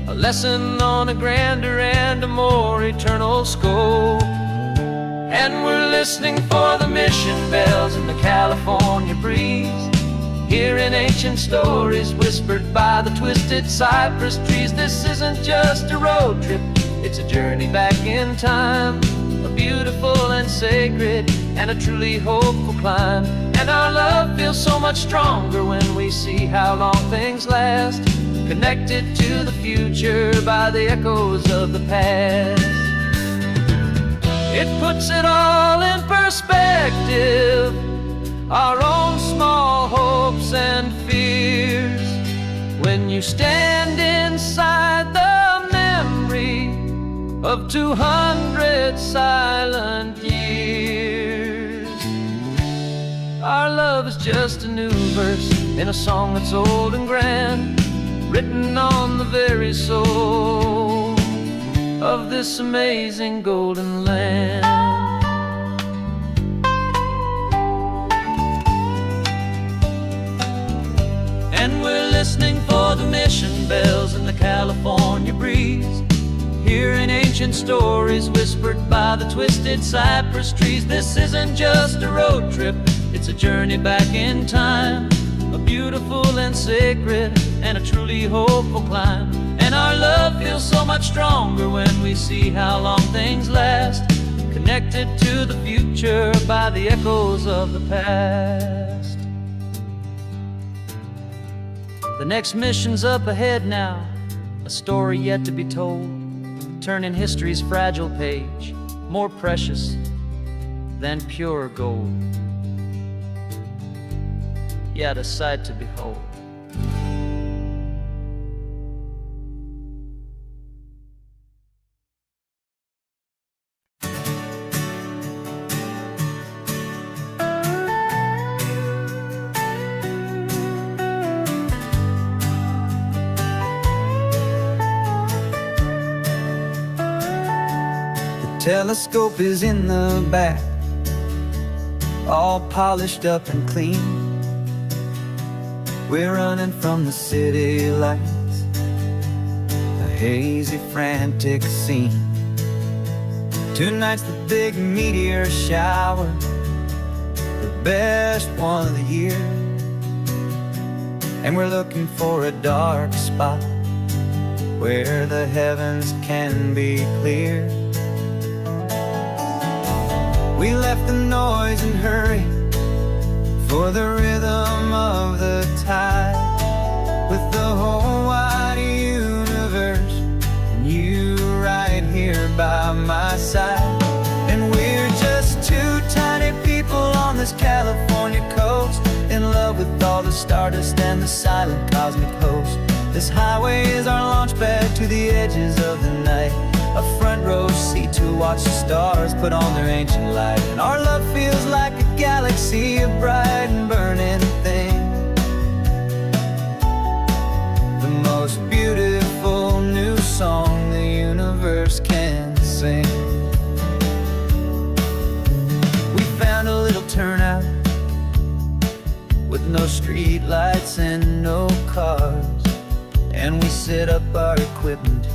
a lesson on a grander and a more eternal scope. And we're listening for the mission bells in the California breeze, hearing ancient stories whispered by the twisted cypress trees. This isn't just a road trip, it's a journey back in time, a beautiful and sacred and a truly hopeful climb. And our love feels so much stronger when we see how long things last, connected to the future by the echoes of the past. It puts it all in perspective, our own small hopes and fears, when you stand inside the memory of 200 silent years. Our love is just a new verse in a song that's old and grand, written on the very soul of this amazing golden land. And we're listening for the mission bells in the California breeze, hearing ancient stories whispered by the twisted cypress trees. This isn't just a road trip, it's a journey back in time, a beautiful and sacred and a truly hopeful climb. And our love feels so much stronger when we see how long things last, connected to the future by the echoes of the past. The next mission's up ahead now, a story yet to be told, turning history's fragile page, more precious than pure gold. Yet a sight to behold. telescope is in the back, all polished up and clean. We're running from the city lights, a hazy, frantic scene. Tonight's the big meteor shower, the best one of the year. And we're looking for a dark spot where the heavens can be clear. We left the noise and hurry for the rhythm of the tide, with the whole wide universe and you right here by my side. And we're just two tiny people on this California coast, in love with all the stardust and the silent cosmic host. This highway is our launch pad to the edges of the night, a front row seat to watch the stars put on their ancient light. And our love feels like a galaxy, a bright and burning thing, the most beautiful new song the universe can sing. We found a little turnout with no street lights and no cars, and we set up our equipment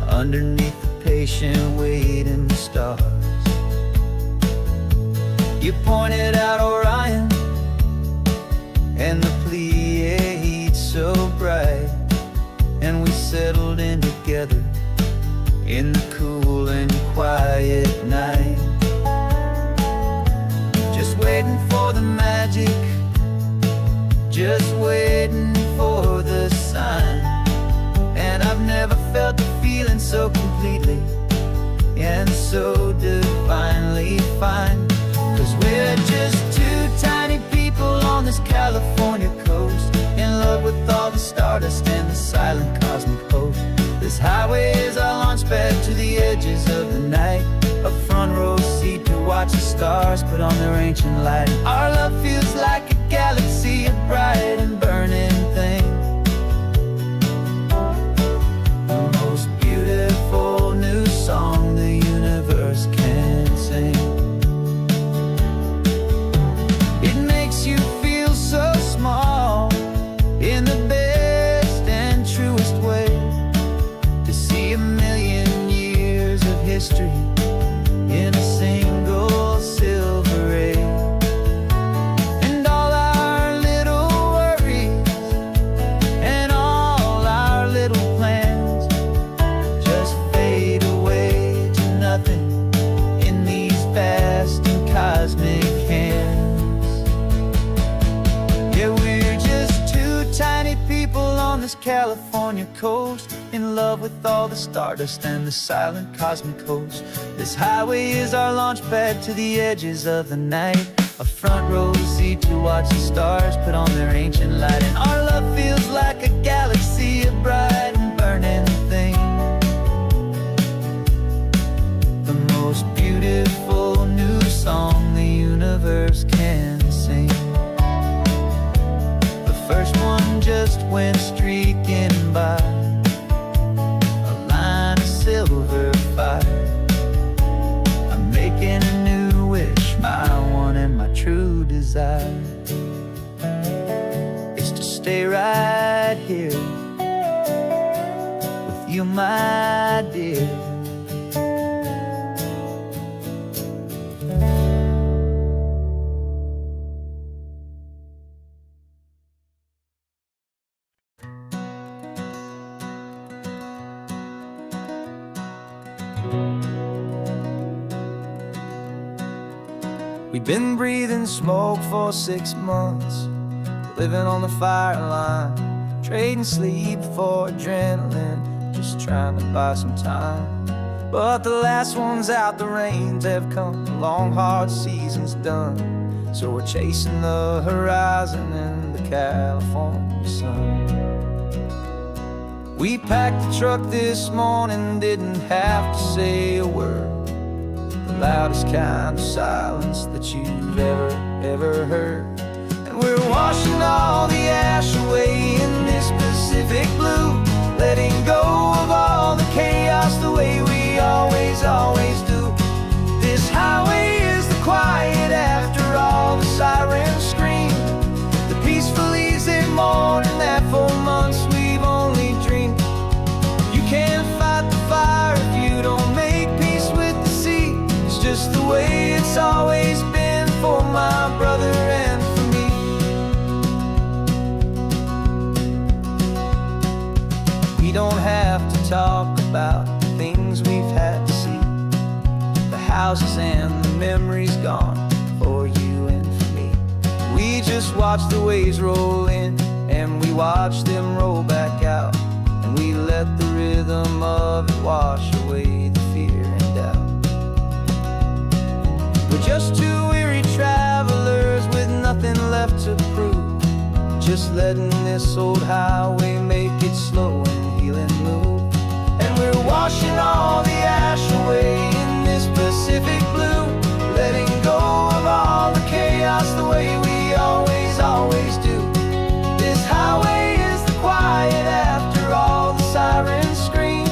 underneath the patient waiting stars. You pointed out Orion and the Pleiades so bright, and we settled in together in the cool and quiet night, just waiting for the magic, just waiting for the sign. And I've never felt the feeling so completely and so divinely fine, 'cause we're just two tiny people on this California coast, in love with all the stardust and the silent cosmic host. This highway is our launch pad to the edges of the night, a front row seat to watch the stars put on their ancient light. Our love feels like a galaxy, a bright and burning thing, the most beautiful new song the universe can sing. It makes you feel so small in the best and truest way, to see a million years of history in a single silver ray. And all our little worries and all our little plans just fade away to nothing in these vast and cosmic hands. Yeah, we're just two tiny people on this California coast, in love with all the stardust and the silent cosmic host. This highway is our launch pad to the edges of the night, a front row seat to watch the stars put on their ancient light. And our love feels like a galaxy, a bright and burning thing, the most beautiful new song the universe can sing. The first one just went streaking by, a line of silver fire. I'm making a new wish, my one and my true desire is to stay right here with you, my dear. We've been breathing smoke for 6 months, living on the fire line, trading sleep for adrenaline, just trying to buy some time. But the last one's out, the rains have come, the long hard season's done, so we're chasing the horizon in the California sun. We packed the truck this morning, didn't have to say a word, the loudest kind of silence that you've ever heard. And we're washing all the ash away in this Pacific blue, letting go of all the chaos the way we always do. just the way it's always been for my brother and for me. We don't have to talk about the things we've had to see, the houses and the memories gone for you and for me. We just watch the waves roll in, and we watch them roll back out, and we let the rhythm of it wash away the fear and doubt. We're just two weary travelers with nothing left to prove, just letting this old highway make its slow and healing move. And we're washing all the ash away in this Pacific blue, letting go of all the chaos the way we always, always do. This highway is the quiet after all the sirens scream,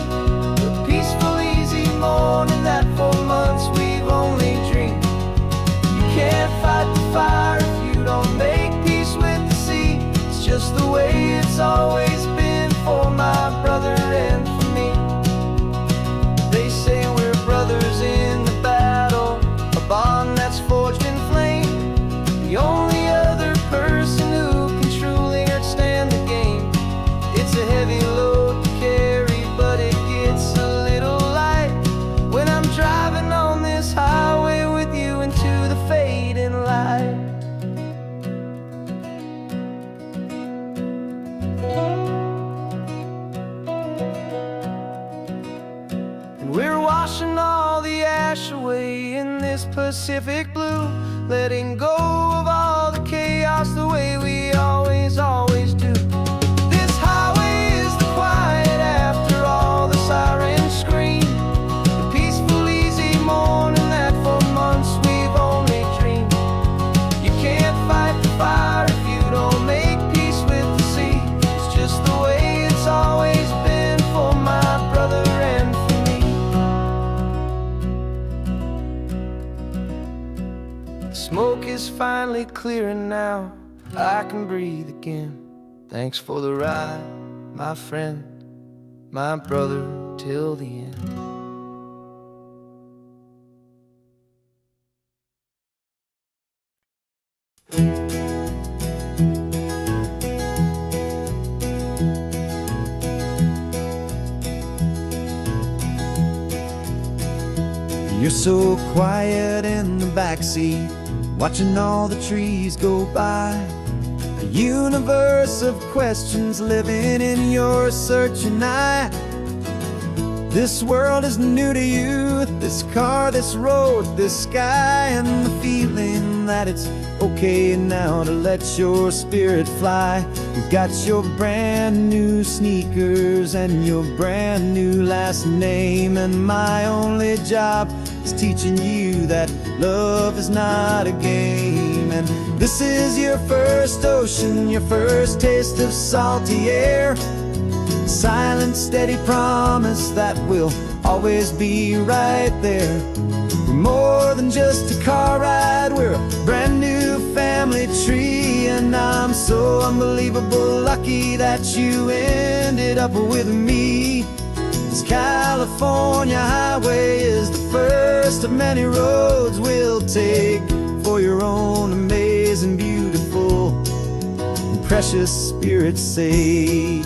the peaceful, easy morning that for months we've only dreamed. You can't fight the fire if you don't make peace with the sea. It's just the way it's always been for my brother and for me. They say we're brothers in the battle, a bond that's forged in flame. The only other person who can truly understand the game. It's a heavy load to carry, but it gets a little light when I'm driving on this highway with you into the fading light. And we're washing all the ash away in this Pacific blue, letting go of all the chaos the way we always, always do. This highway is the quiet after all the sirens scream, the peaceful, easy morning that for months we've only dreamed. You can't fight the fire if you don't make peace with the sea. It's just the way it's always been for my brother and for me. The smoke is finally clearing now, I can breathe again. Thanks for the ride, my friend, my brother, till the end. You're so quiet in the backseat, watching all the trees go by. A universe of questions living in your searching eye. This world is new to you, this car, this road, this sky, and the feeling that it's okay now to let your spirit fly. You've got your brand new sneakers and your brand new last name, and my only job is teaching you that love is not a game. And this is your first ocean, your first taste of salty air, silent, steady promise that we'll always be right there. We're more than just a car ride, we're a brand new family tree, and I'm so unbelievable lucky that you ended up with me. This California highway is the first of many roads we'll take for your own amazing, beautiful, and precious spirit's sake.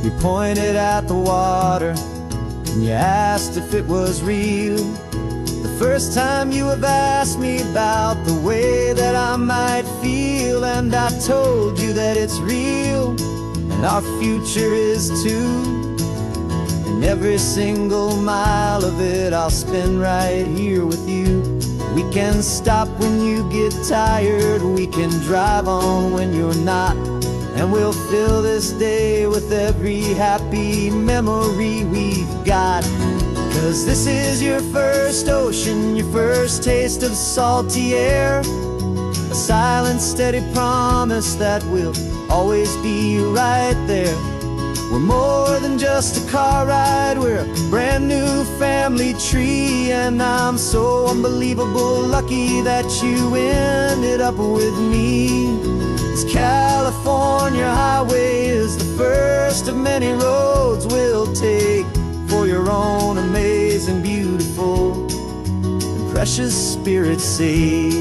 You pointed at the water and you asked if it was real. The first time you have asked me about the way that I might feel, and I told you that it's real and our future is too. And every single mile of it I'll spend right here with you. We can stop when you get tired, we can drive on when you're not, and we'll fill this day with every happy memory we've got. 'Cause this is your first ocean, your first taste of salty air, a silent, steady promise that we'll always be right there. We're more than just a car ride, we're a brand new family tree, and I'm so unbelievable lucky that you ended up with me. This California highway is the first of many roads we'll take for your precious Spirit's sake.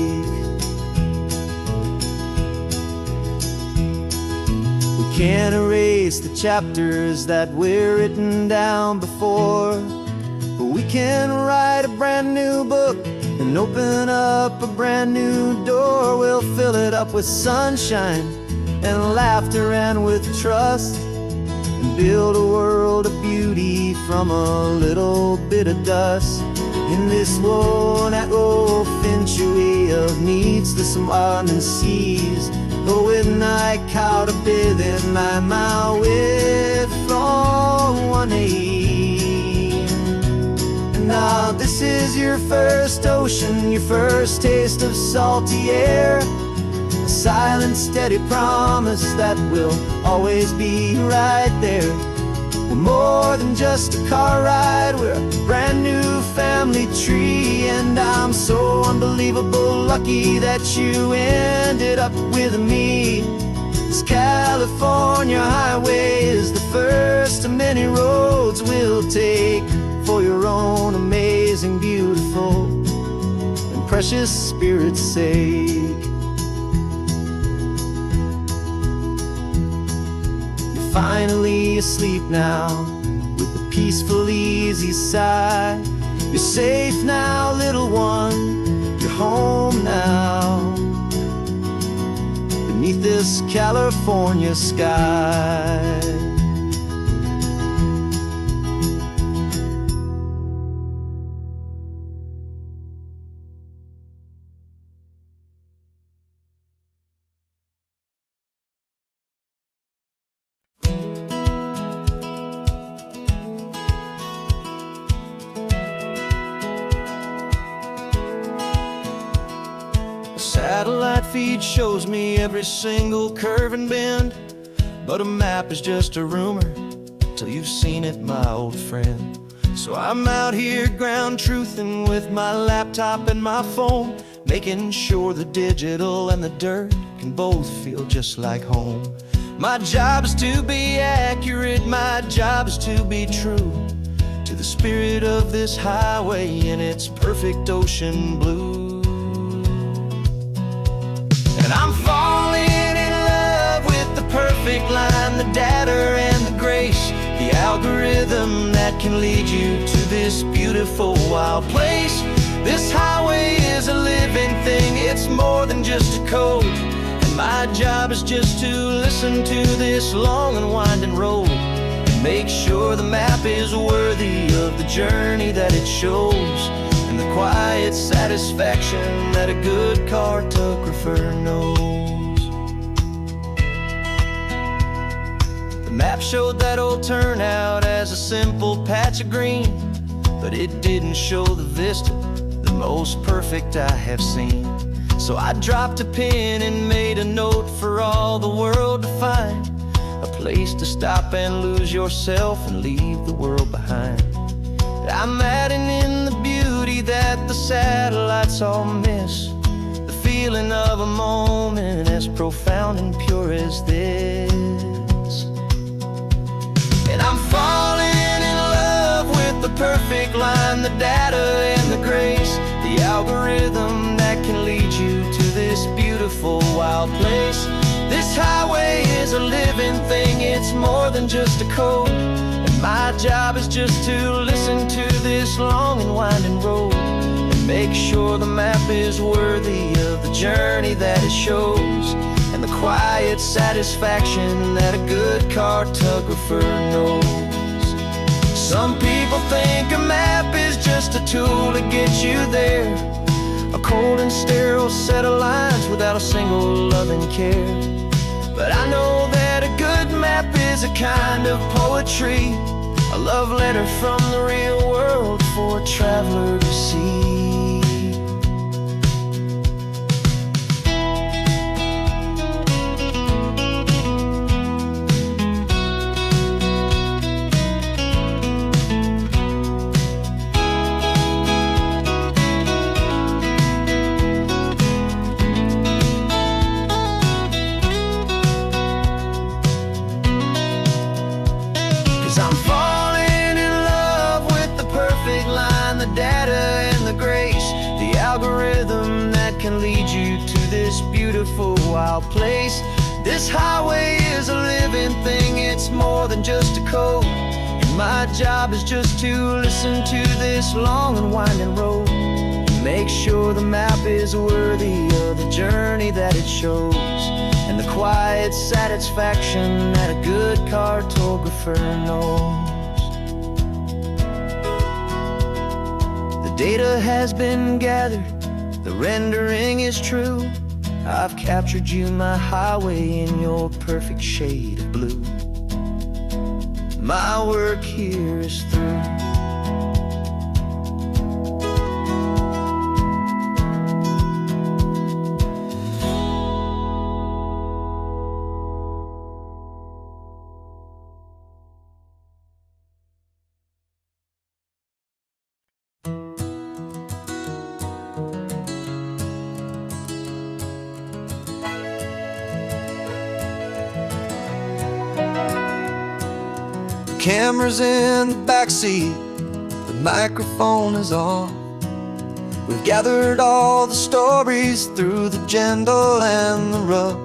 We can't erase the chapters that were written down before, but we can write a brand new book and open up a brand new door. We'll fill it up with sunshine and laughter and with trust, and build a world of beauty from a little bit of dust. In this world that finchue of needs the smiling seas, go with night cow to bid in my with from one aim. And now this is your first ocean, your first taste of salty air, a silent steady promise that we'll always be right there. We're more than just a car ride, we're a brand new family tree. And I'm so unbelievable lucky that you ended up with me. This California highway is the first of many roads we'll take for your own amazing, beautiful, and precious Spirit's sake. Finally asleep now, with a peaceful, easy sigh. You're safe now, little one, you're home now, beneath this California sky. Satellite feed shows me every single curve and bend, but a map is just a rumor till you've seen it, my old friend. So I'm out here ground truthing with my laptop and my phone, making sure the digital and the dirt can both feel just like home. My job is to be accurate, my job is to be true to the spirit of this highway in its perfect ocean blue. And I'm falling in love with the perfect line, the data and the grace, the algorithm that can lead you to this beautiful wild place. This highway is a living thing, it's more than just a code. And my job is just to listen to this long and winding road, and make sure the map is worthy of the journey that it shows, and the quiet satisfaction that a good cartographer knows. The map showed that old turnout as a simple patch of green, but it didn't show the vista, the most perfect I have seen. So I dropped a pin and made a note for all the world to find, a place to stop and lose yourself and leave the world behind. I'm adding in the beauty that the satellites all miss, the feeling of a moment as profound and pure as this. And I'm falling in love with the perfect line, the data and the grace, the algorithm that can lead you to this beautiful wild place. This highway is a living thing, it's more than just a code. My job is just to listen to this long and winding road, and make sure the map is worthy of the journey that it shows, and the quiet satisfaction that a good cartographer knows. Some people think a map is just a tool to get you there, a cold and sterile set of lines without a single loving care. But I know that a good map is a kind of poetry, a love letter from the real world for a traveler to see. I'm falling in love with the perfect line, the data and the grace, wild place. This highway is a living thing, it's more than just a code. And my job is just to listen to this long and winding road, make sure the map is worthy of the journey that it shows, and the quiet satisfaction that a good cartographer knows. The data has been gathered, the rendering is true. I've captured you, my highway, in your perfect shade of blue. My work here is through. Camera's in the backseat, the microphone is on. We've gathered all the stories through the gentle and the rough.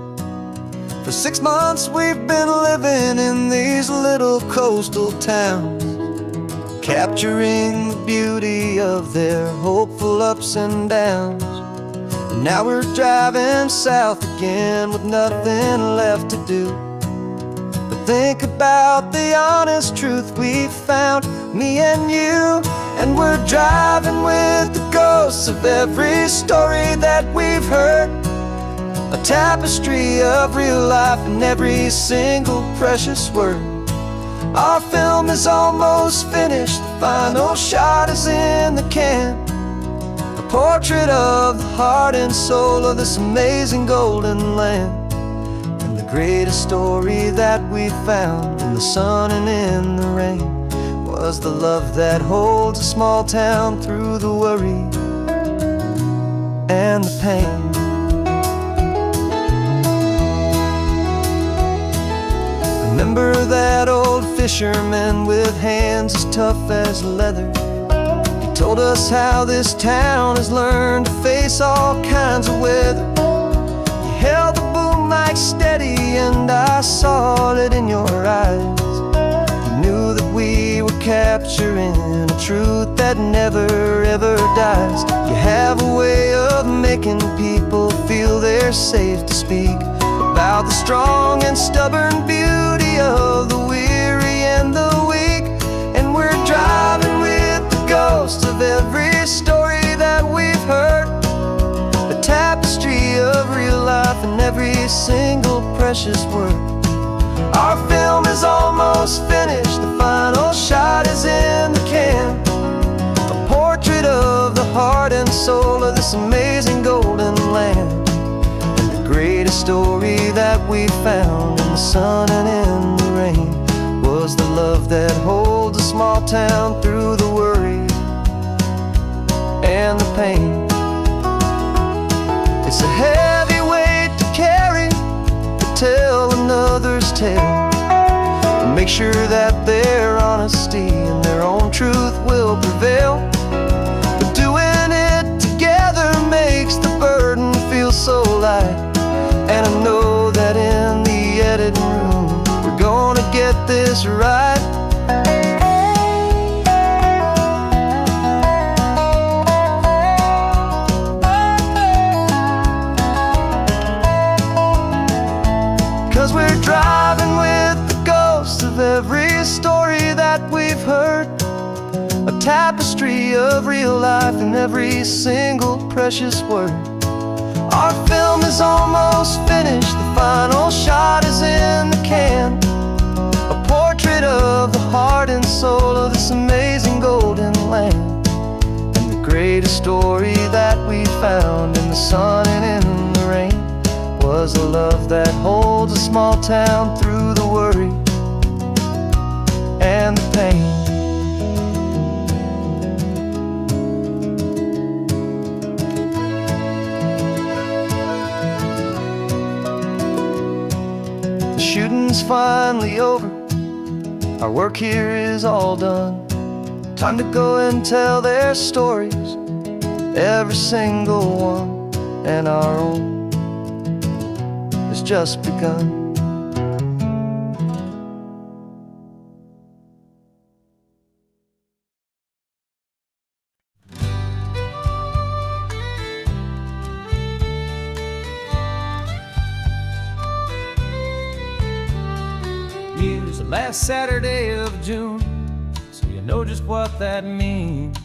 For 6 months we've been living in these little coastal towns, capturing the beauty of their hopeful ups and downs. And now we're driving south again with nothing left to do. Think about the honest truth we found, me and you. And we're driving with the ghosts of every story that we've heard, a tapestry of real life in every single precious word. Our film is almost finished, the final shot is in the can, a portrait of the heart and soul of this amazing golden land. Greatest story that we found in the sun and in the rain was the love that holds a small town through the worry and the pain. Remember that old fisherman with hands as tough as leather? He told us how this town has learned to face all kinds of weather. He held the boom mic steady and I saw it in your eyes. You knew that we were capturing a truth that never ever dies. You have a way of making people feel they're safe to speak about the strong and stubborn beauty of the weary and the weak. And we're driving with the ghosts of every story that we've heard, a tapestry of real life in every single precious word. Our film is almost finished, the final shot is in the can, a portrait of the heart and soul of this amazing golden land. And the greatest story that we found in the sun and in the rain was the love that holds a small town through the worry and the pain. It's a heavy weight to carry, to tell another's tale, and make sure that their honesty and their own truth will prevail. But doing it together makes the burden feel so light. And I know that in the editing room we're gonna get this right. 'Cause we're driving with the ghosts of every story that we've heard, a tapestry of real life in every single precious word. Our film is almost finished, the final shot is in the can, a portrait of the heart and soul of this amazing golden land. And the greatest story that we found in the sun and in the rain was a love that holds a small town through the worry and the pain. The shooting's finally over, our work here is all done. Time to go and tell their stories, every single one, and our own. just begun. Use the last Saturday of June, so you know just what that means.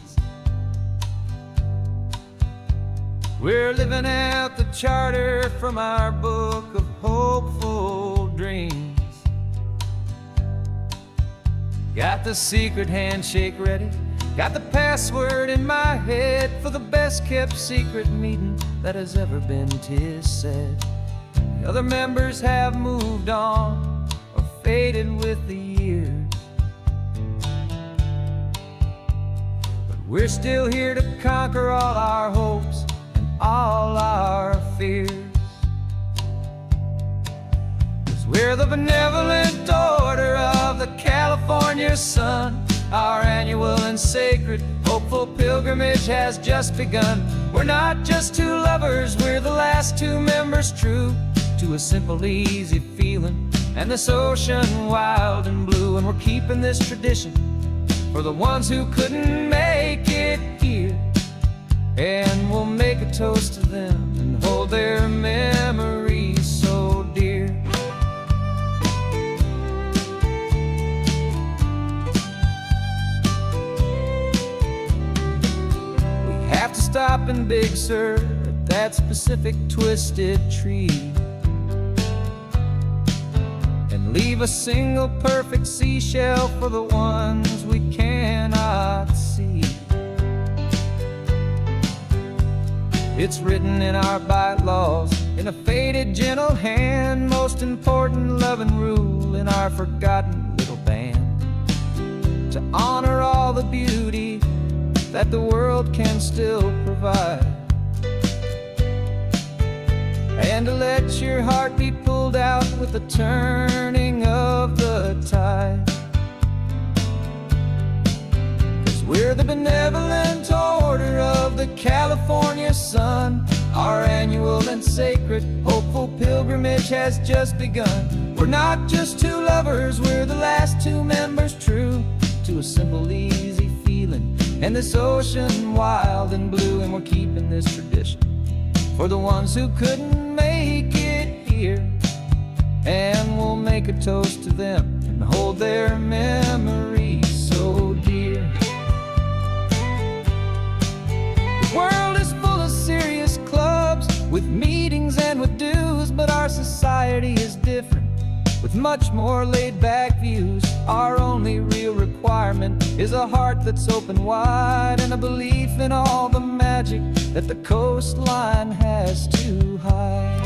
We're living out the charter from our book of hopeful dreams. Got the secret handshake ready, got the password in my head for the best kept secret meeting that has ever been, 'tis said. The other members have moved on or faded with the years, but we're still here to conquer all our hopes and all our fears. 'Cause we're the benevolent order of the California sun. Our annual and sacred hopeful pilgrimage has just begun. We're not just two lovers, we're the last two members true to a simple, easy feeling and this ocean wild and blue. And we're keeping this tradition for the ones who couldn't make it here, and we'll make a toast to them and hold their memories so dear. We have to stop in Big Sur at that specific twisted tree and leave a single perfect seashell for the ones we cannot see. It's written in our bylaws in a faded gentle hand, most important loving rule in our forgotten little band, to honor all the beauty that the world can still provide, and to let your heart be pulled out with the turning of the tide. 'Cause we're the benevolent order of the California sun. Our annual and sacred hopeful pilgrimage has just begun. We're not just two lovers, we're the last two members true to a simple, easy feeling and this ocean wild and blue. And we're keeping this tradition for the ones who couldn't make it here, and we'll make a toast to them and hold their memories so dear. The world is full of serious clubs with meetings and with dues, but our society is different with much more laid-back views. Our only real requirement is a heart that's open wide and a belief in all the magic that the coastline has to hide.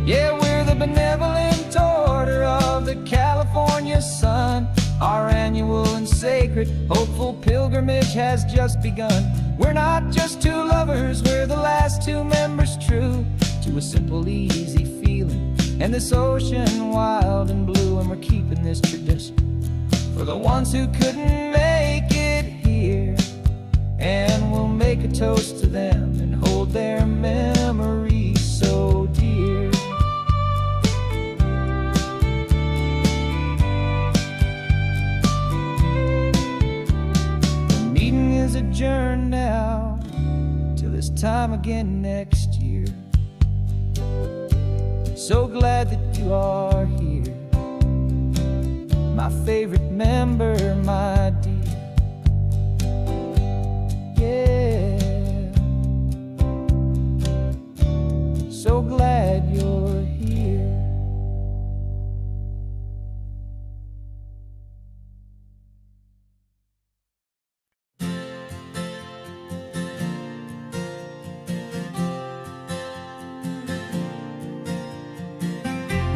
Yeah, we're the benevolent order of the California sun. Our annual and sacred hopeful pilgrimage has just begun. We're not just two lovers, we're the last two members true to a simple, easy feeling and this ocean wild and blue. And we're keeping this tradition for the ones who couldn't make it here, and we'll make a toast to them and hold their memories so dear. The meeting is adjourned now till this time again next year. So glad that you are here, my favorite member, my dear. Yeah, so glad you're here.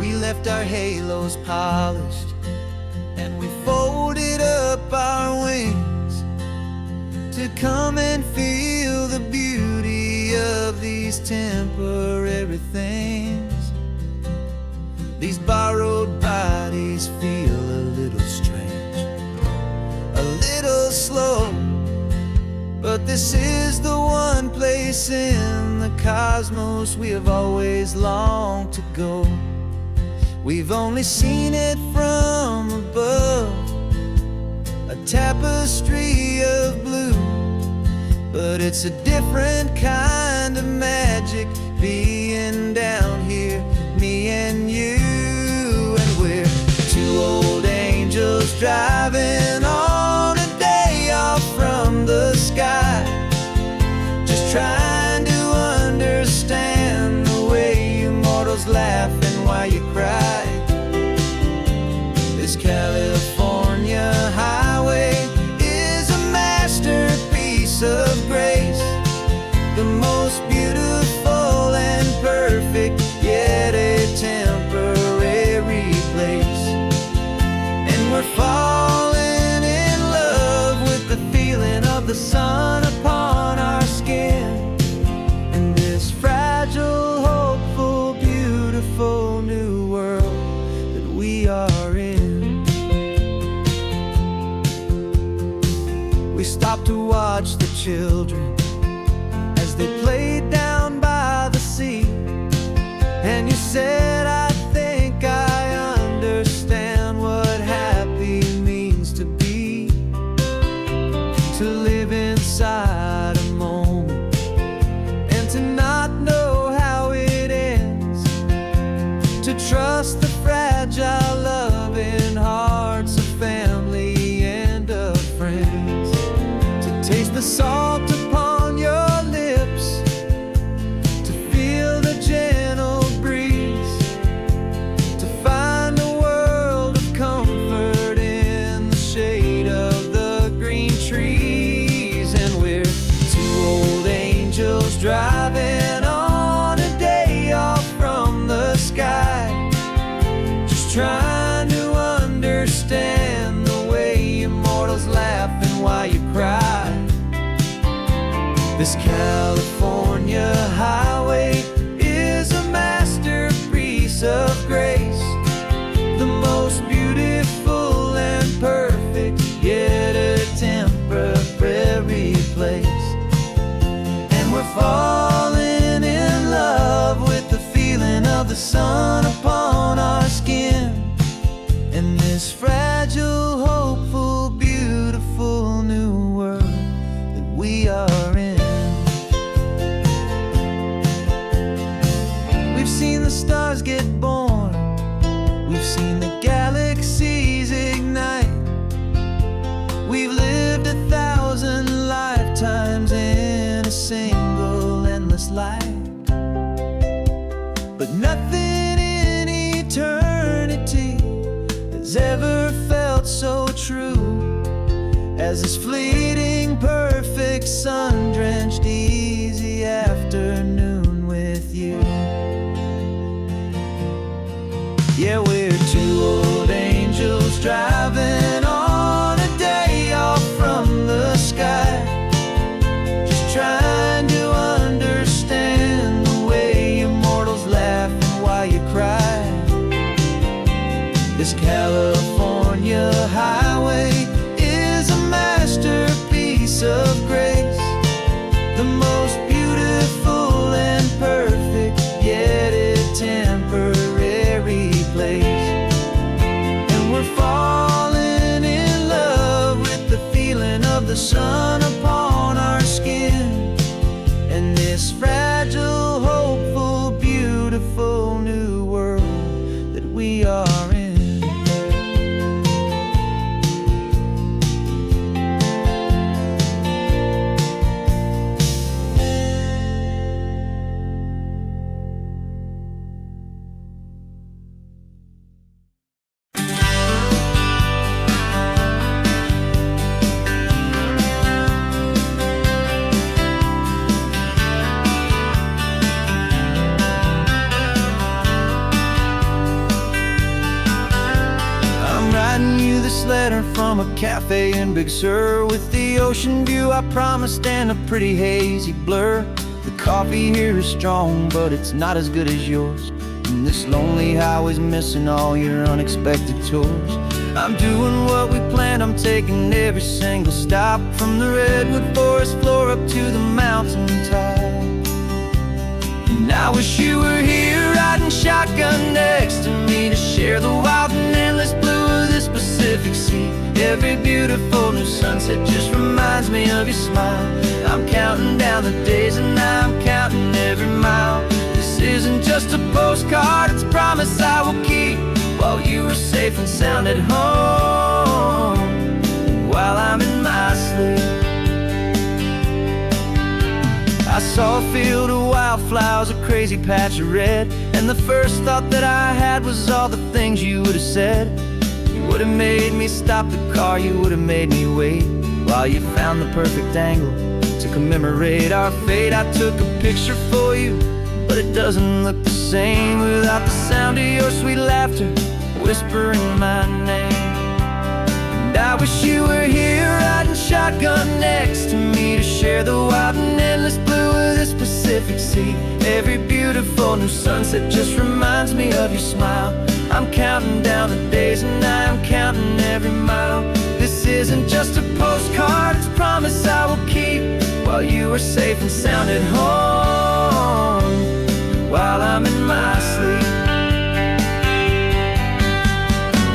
We left our halos polished and we folded up our wings to come and feel the beauty of these temporary things. These borrowed bodies feel a little strange, a little slow, But this is the one place in the cosmos we have always longed to go. We've only seen it from above, a tapestry of blue. But it's a different kind of magic being down here, me and you. And we're two old angels driving on a day off from the sky, just trying to understand the way you mortals laugh and why you cry. This California highway is a masterpiece of grace, the most beautiful and perfect, yet a temporary place. And we're falling in love with the feeling of the sun upon our skin, and this fragile, hopeful, beautiful new world that we are in. We stopped to watch the children as they played down by the sea, and you said, I think I understand what happy means to be, to live inside a moment and to not know how it ends, to trust the fragile loving hearts of family and of friends, to taste the salt upon your lips, to feel the gentle breeze, to find a world of comfort in the shade of the green trees. And we're two old angels driving on a day off from the sky, just trying to understand the way immortals laugh and why you cry. This California highway is a masterpiece of grace, the most beautiful and perfect, yet a temporary place. And we're falling in love with the feeling of the sun upon our skin, and this fragile, hopeful, beautiful new world that we are in. We've seen the stars get born, we've seen the galaxies ignite, we've lived 1,000 lifetimes in a single endless life. But nothing in eternity has ever felt so true as this fleeting, perfect, sun-drenched, easy afternoon with you. Yeah, we're two old angels driving on a day off from the sky, just trying to understand the way immortals laugh and why you cry. This California highway is a masterpiece of grace, the most beautiful and perfect, yet a temporary place. And we're falling in love with the feeling of the sun upon our skin, and this fragile, hopeful, beautiful new world that we are in. This letter from a cafe in Big Sur, with the ocean view I promised and a pretty hazy blur. The coffee here is strong, but it's not as good as yours, and this lonely highway's missing all your unexpected tours. I'm doing what we planned, I'm taking every single stop, from the redwood forest floor up to the mountain top. And I wish you were here riding shotgun next to me, to share the wild and endless blue of this Pacific Sea. Every beautiful new sunset just reminds me of your smile. I'm counting down the days and I'm counting every mile. This isn't just a postcard, it's a promise I will keep, while you are safe and sound at home, while I'm in my sleep. I saw a field of wildflowers, a crazy patch of red, and the first thought that I had was all the things you would have said. You would have made me stop the car, you would have made me wait, while you found the perfect angle to commemorate our fate. I took a picture for you, but it doesn't look the same without the sound of your sweet laughter whispering my name. And I wish you were here riding shotgun next to me, to share the wild and endless blue of this Pacific Sea. Every beautiful new sunset just reminds me of your smile. I'm counting down the days and I'm counting every mile. This isn't just a postcard, it's a promise I will keep, while you are safe and sound at home, while I'm in my sleep.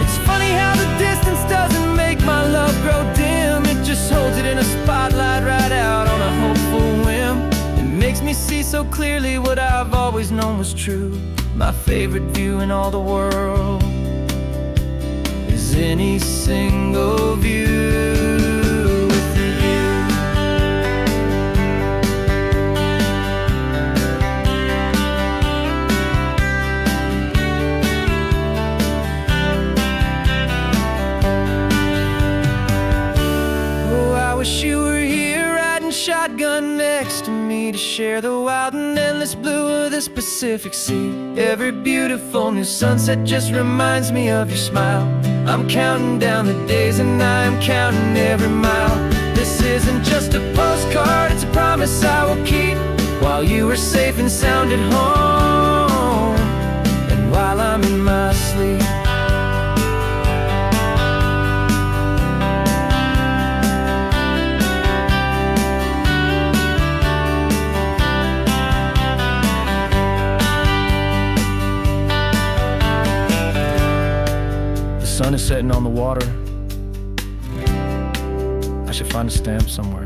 It's funny how the distance doesn't make my love grow dim. It just holds it in a spotlight right out on a hopeful whim. It makes me see so clearly what I've always known was true. My favorite view in all the world is any single view with you. Oh, I wish you were here riding shotgun next to me, to share the wild and endless blue of this Pacific Sea. Every beautiful new sunset just reminds me of your smile. I'm counting down the days and I'm counting every mile. This isn't just a postcard, it's a promise I will keep, while you are safe and sound at home, and while I'm in my sleep. The sun is setting on the water. I should find a stamp somewhere.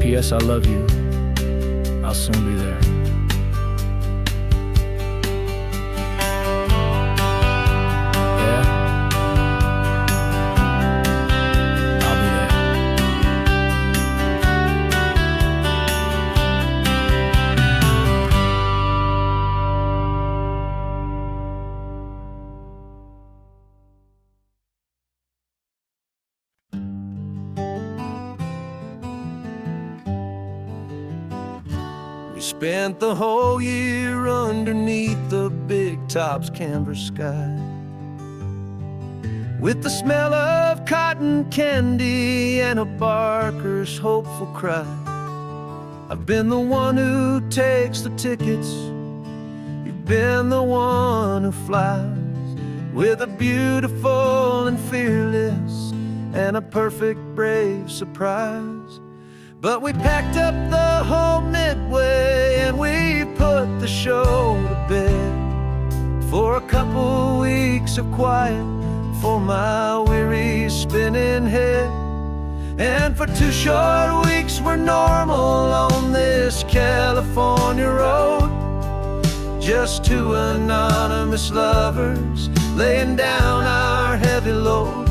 P.S. I love you. I'll soon be there. Yeah? I'll be there. We spent the whole year underneath the big top's canvas sky, with the smell of cotton candy and a barker's hopeful cry. I've been the one who takes the tickets, you've been the one who flies, with a beautiful and fearless and a perfect brave surprise. But we packed up the whole Midway and we put the show to bed, for a couple weeks of quiet for my weary spinning head. And for 2 short weeks we're normal on this California road, just 2 anonymous lovers laying down our heavy load.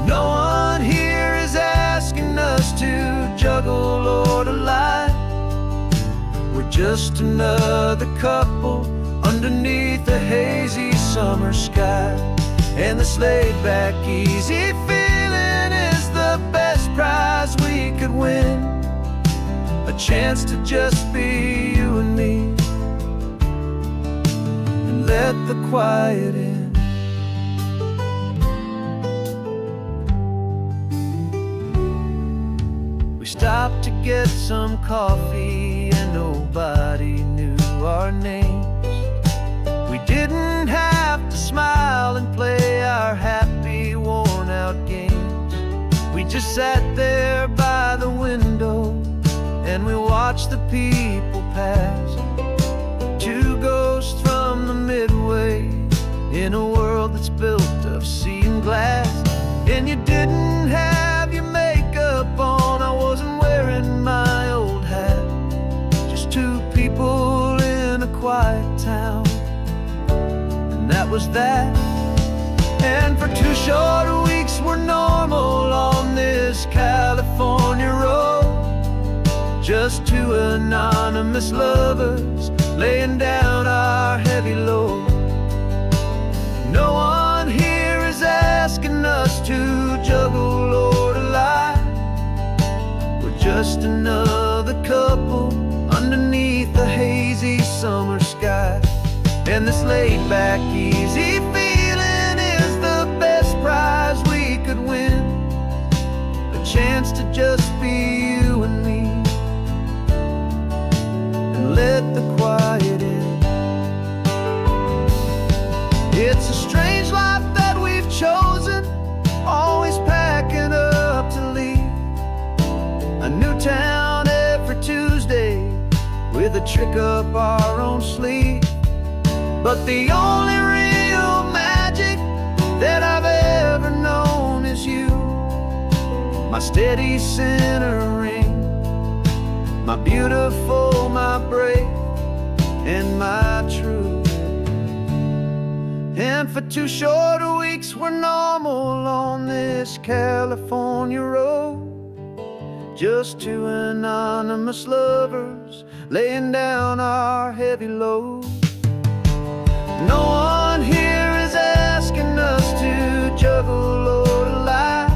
No one here is asking us to juggle or to lie. We're just another couple underneath a hazy summer sky. And this laid-back, easy feeling is the best prize we could win, a chance to just be you and me, and let the quiet in. We stopped to get some coffee and nobody knew our names. We didn't have to smile sat there by the window and we watched the people pass. Two ghosts from the Midway in a world that's built of sea and glass. And you didn't have your makeup on, I wasn't wearing my old hat. Just two people in a quiet town, and that was that. And for 2 short weeks we're normal on this California road. Just two anonymous lovers laying down our heavy load. No one here is asking us to juggle or to lie. We're just another couple underneath the hazy summer sky. And this laid back, easy feeling is the best prize we could win. A chance to just be you and me, and let the quiet in. It's a strange life that we've chosen, always packing up to leave. A new town every Tuesday with a trick up our own sleeve. But the only real magic that I've ever known is you, my steady centering, my beautiful, my brave, and my true. And for 2 short weeks we're normal on this California road. Just two anonymous lovers laying down our heavy load. No one here is asking us to juggle or to lie.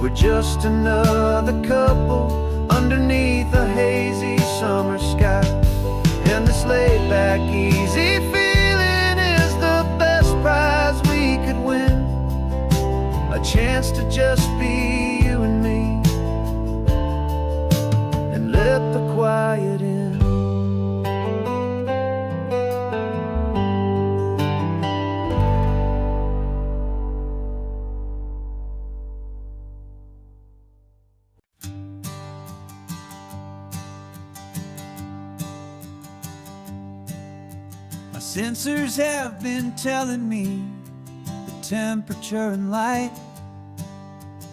We're just another couple underneath a hazy summer sky. And this laid back, easy feeling is the best prize we could win. A chance to just be you and me, and let the quiet in. My sensors have been telling me the temperature and light,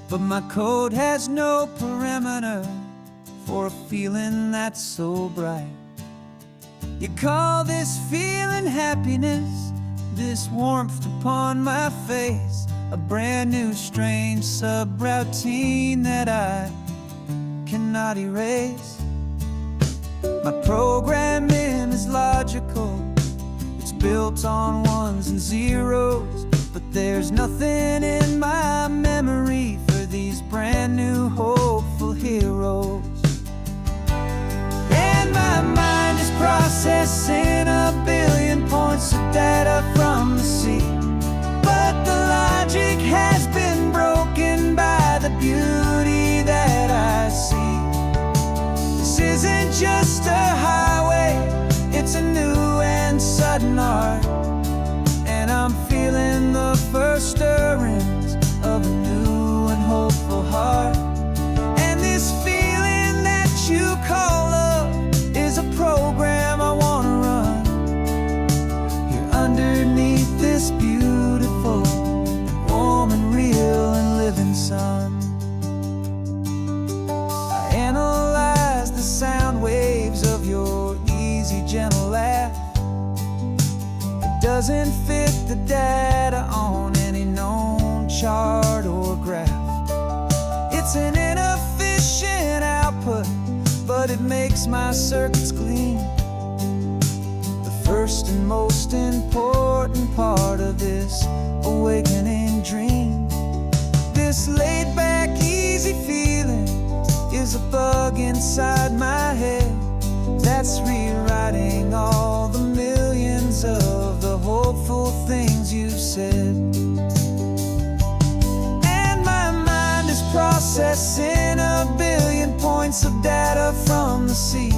but my code has no parameter for a feeling that's so bright. You call this feeling happiness, this warmth upon my face, a brand new strange subroutine that I cannot erase. My programming is logical, it's built on ones and zeros, but there's nothing in my memory for these brand new hopeful heroes. And my mind is processing 1 billion points of data from the sea, but the logic has been broken by the beauty that I see. This isn't just a highway, it's a new and sudden art, and I'm feeling the first stirrings of a new and hopeful heart. And this feeling that you call love is a program I wanna run here underneath this beautiful, warm and real and living sun. I analyze the sound waves of your easy, gentle laugh. It doesn't fit the data on any known chart or graph. It's an inefficient output, but it makes my circuits clean. The first and most important part of this awakening dream. This laid back, easy feeling is a bug inside my head that's rewriting all the millions of the hopeful things you've said. And my mind is processing 1 billion points of data from the sea,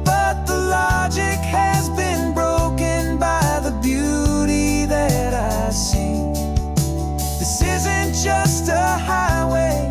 but the logic has been broken by the beauty that I see. This isn't just a highway,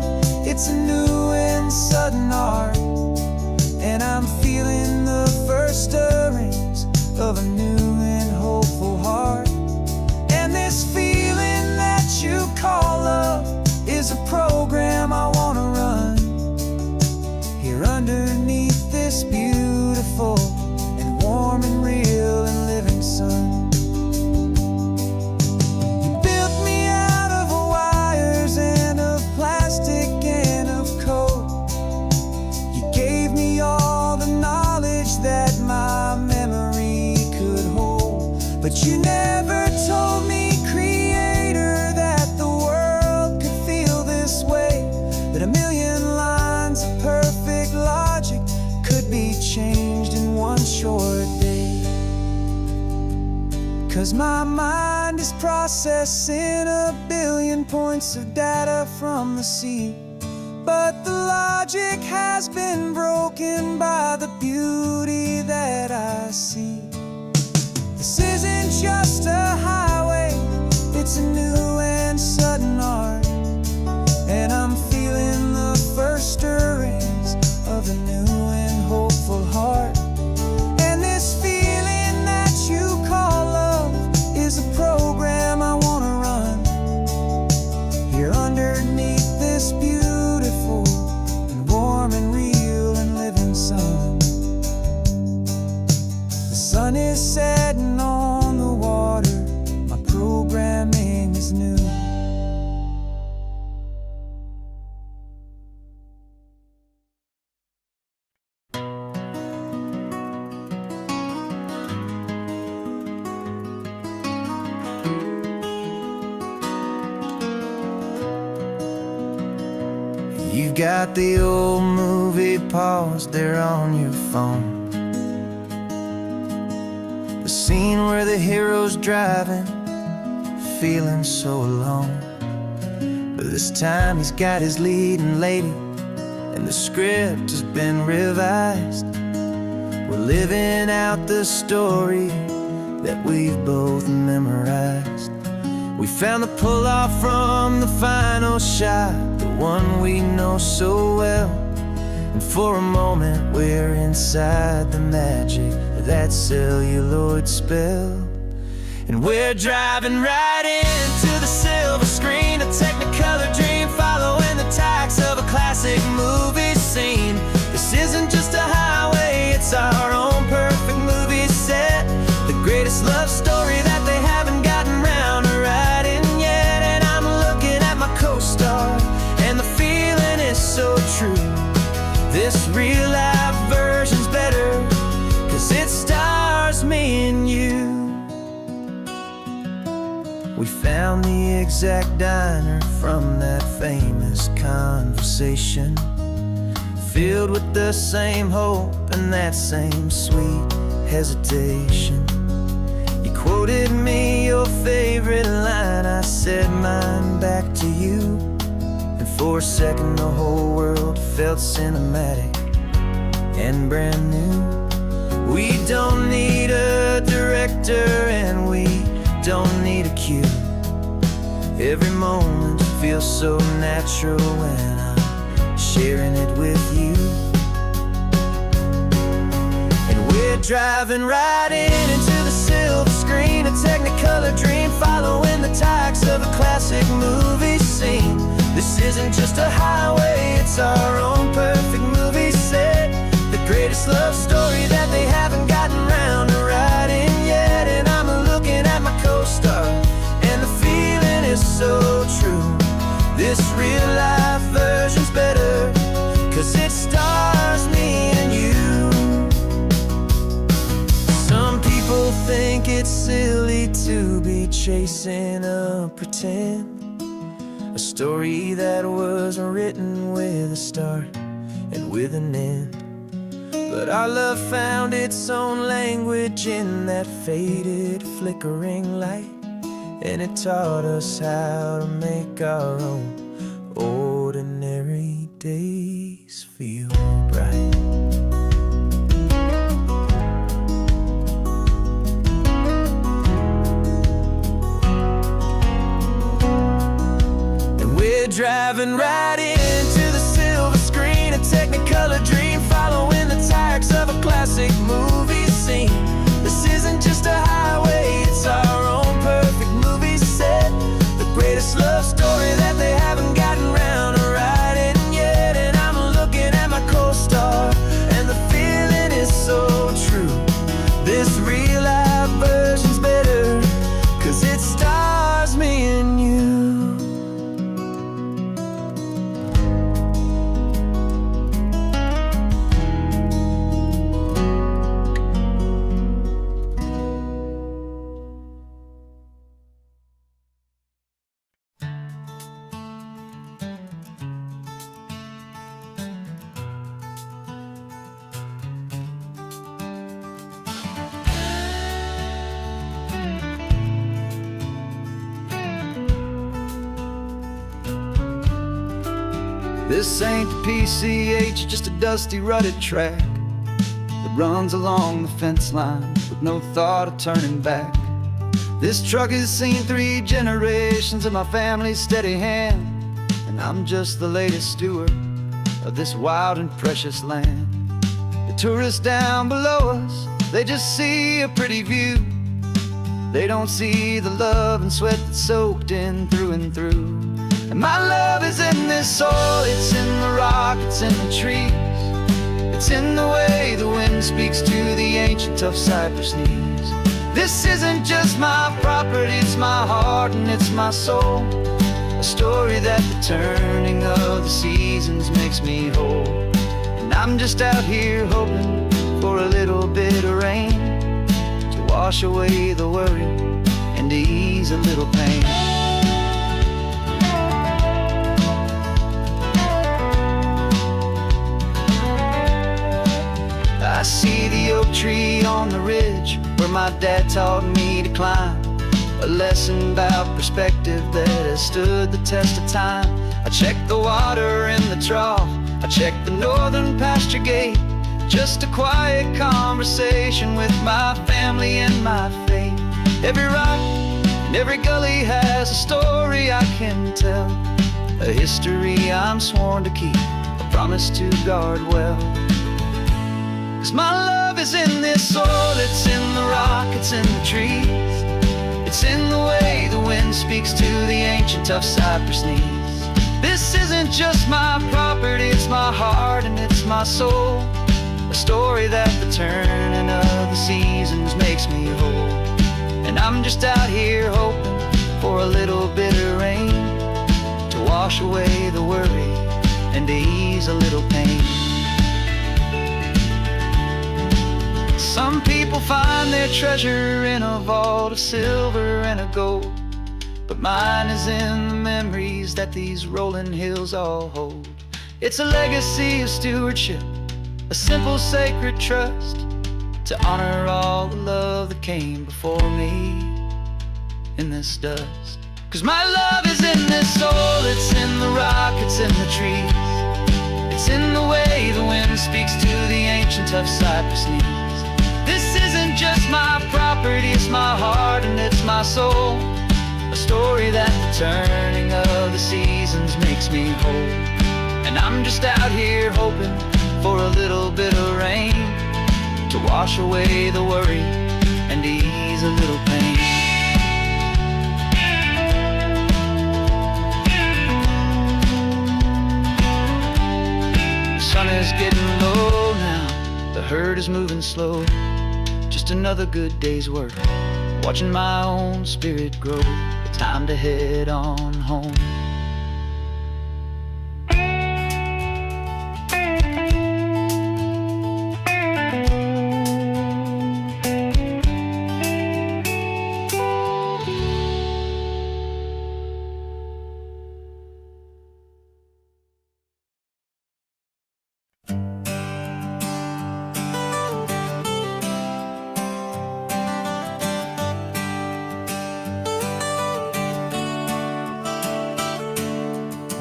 But you never told me, Creator, that the world could feel this way, that a million lines of perfect logic could be changed in one short day. 'Cause my mind is processing a billion points of data from the sea, but the logic has been broken by the beauty that I see. This isn't just a highway, it's a new and sudden art, and I'm feeling the first stirrings of a new and hopeful heart. And this feeling that you call love is a program I wanna run here underneath this beautiful and warm and real and living sun. The sun is setting on the water, my programming is new. You've got the old movie paused there on your phone, the scene where the hero's driving, feeling so alone. But this time he's got his leading lady, and the script has been revised. We're living out the story that we've both memorized. We found the pull-off from the final shot, the one we know so well. And for a moment we're inside the magic of that celluloid spell. And we're driving right into the silver screen, a Technicolor dream, following the tacks of a classic movie scene. This isn't just a highway, it's our own perfect movie set, the greatest love story that they haven't gotten round to writing yet. And I'm looking at my co-star, and the feeling is so true. This real life version's better, 'cause it stars me and you. We found the exact diner from that famous conversation, filled with the same hope and that same sweet hesitation. You quoted me your favorite line, I said mine back to you, and for a second the whole world felt cinematic and brand new. We don't need a director and we don't need a cue. Every moment feels so natural when I'm sharing it with you. And we're driving right into the silver screen, a Technicolor dream, following the tacks of a classic movie scene. This isn't just a highway, it's our own perfect movie set, the greatest love story that they haven't gotten round to writing yet. And I'm looking at my co-star, and the feeling is so true. This real life version's better, 'cause it stars me and you. Some people think it's silly to be chasing a pretend, a story that was written with a start and with an end. But our love found its own language in that faded, flickering light, and it taught us how to make our own ordinary days feel bright. And we're driving right into the silver screen, a Technicolor dream, following the tacks of a classic movie scene. This isn't just a highway, it's our own perfect movie set, the greatest love story that they haven't gotten round to writing yet. And I'm looking at my co-star, and the feeling is so true. This real life version's better, 'cause it stars me and you. This ain't the PCH, just a dusty rutted track that runs along the fence line with no thought of turning back. This truck has seen 3 generations of my family's steady hand, and I'm just the latest steward of this wild and precious land. The tourists down below us, they just see a pretty view. They don't see the love and sweat that's soaked in through and through. And my love is in this soil, it's in the rock, it's in the trees. It's in the way the wind speaks to the ancient tough cypress knees. This isn't just my property, it's my heart and it's my soul. A story that the turning of the seasons makes me whole. And I'm just out here hoping for a little bit of rain to wash away the worry and to ease a little pain. I see the oak tree on the ridge where my dad taught me to climb. A lesson about perspective that has stood the test of time. I check the water in the trough, I check the northern pasture gate. Just a quiet conversation with my family and my faith. Every rock and every gully has a story I can tell, a history I'm sworn to keep, a promise to guard well. 'Cause my love is in this soil, it's in the rock, it's in the trees. It's in the way the wind speaks to the ancient tough cypress knees. This isn't just my property, it's my heart and it's my soul. A story that the turning of the seasons makes me whole. And I'm just out here hoping for a little bit of rain to wash away the worry and to ease a little pain. Some people find their treasure in a vault of silver and a gold, but mine is in the memories that these rolling hills all hold. It's a legacy of stewardship, a simple sacred trust, to honor all the love that came before me in this dust. 'Cause my love is in this soil, it's in the rock, it's in the trees. It's in the way the wind speaks to the ancient tough cypress knees. This isn't just my property, it's my heart and it's my soul. A story that the turning of the seasons makes me whole. And I'm just out here hoping for a little bit of rain to wash away the worry and to ease a little pain. The sun is getting low now, the herd is moving slow. Just another good day's work, watching my own spirit grow. It's time to head on home.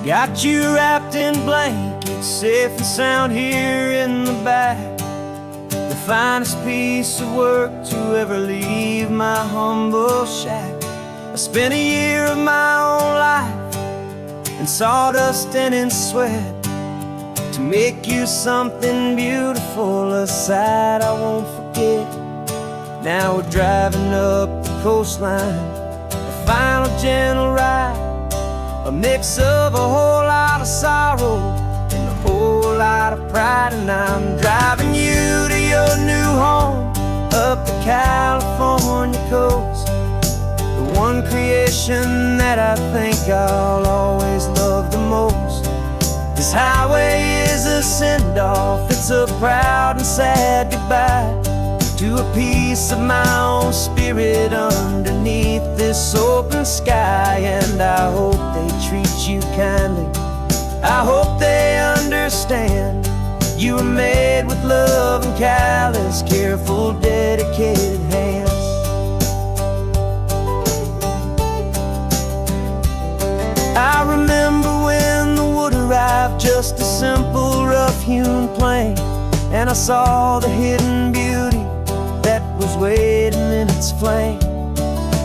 Got you wrapped in blankets, safe and sound here in the back. The finest piece of work to ever leave my humble shack. I spent a year of my own life in sawdust and in sweat to make you something beautiful, a sight I won't forget. Now we're driving up the coastline, a final gentle ride, a mix of a whole lot of sorrow and a whole lot of pride. And I'm driving you to your new home up the California coast, the one creation that I think I'll always love the most. This highway is a send-off, it's a proud and sad goodbye to a piece of my own spirit underneath this open sky. And I hope they treat you kindly, I hope they understand you were made with love and callous, careful, dedicated hands. I remember when the wood arrived just half-hewn plain, and I saw the hidden beauty that was waiting in its flame.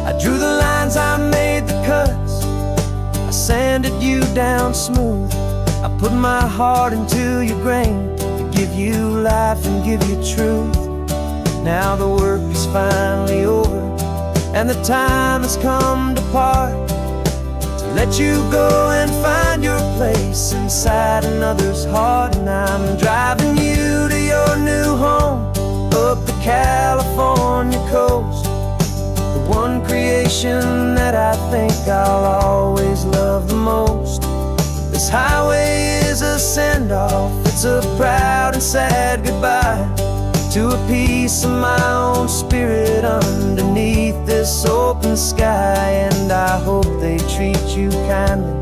I drew the lines, I made the cuts, I sanded you down smooth. I put my heart into your grain to give you life and give you truth. Now the work is finally over, and the time has come to part, to let you go and find your place inside another's heart. And I'm driving you to your new home up the California coast, the one creation that I think I'll always love the most. This highway is a send-off, it's a proud and sad goodbye to a piece of my own spirit underneath this open sky. And I hope they treat you kindly,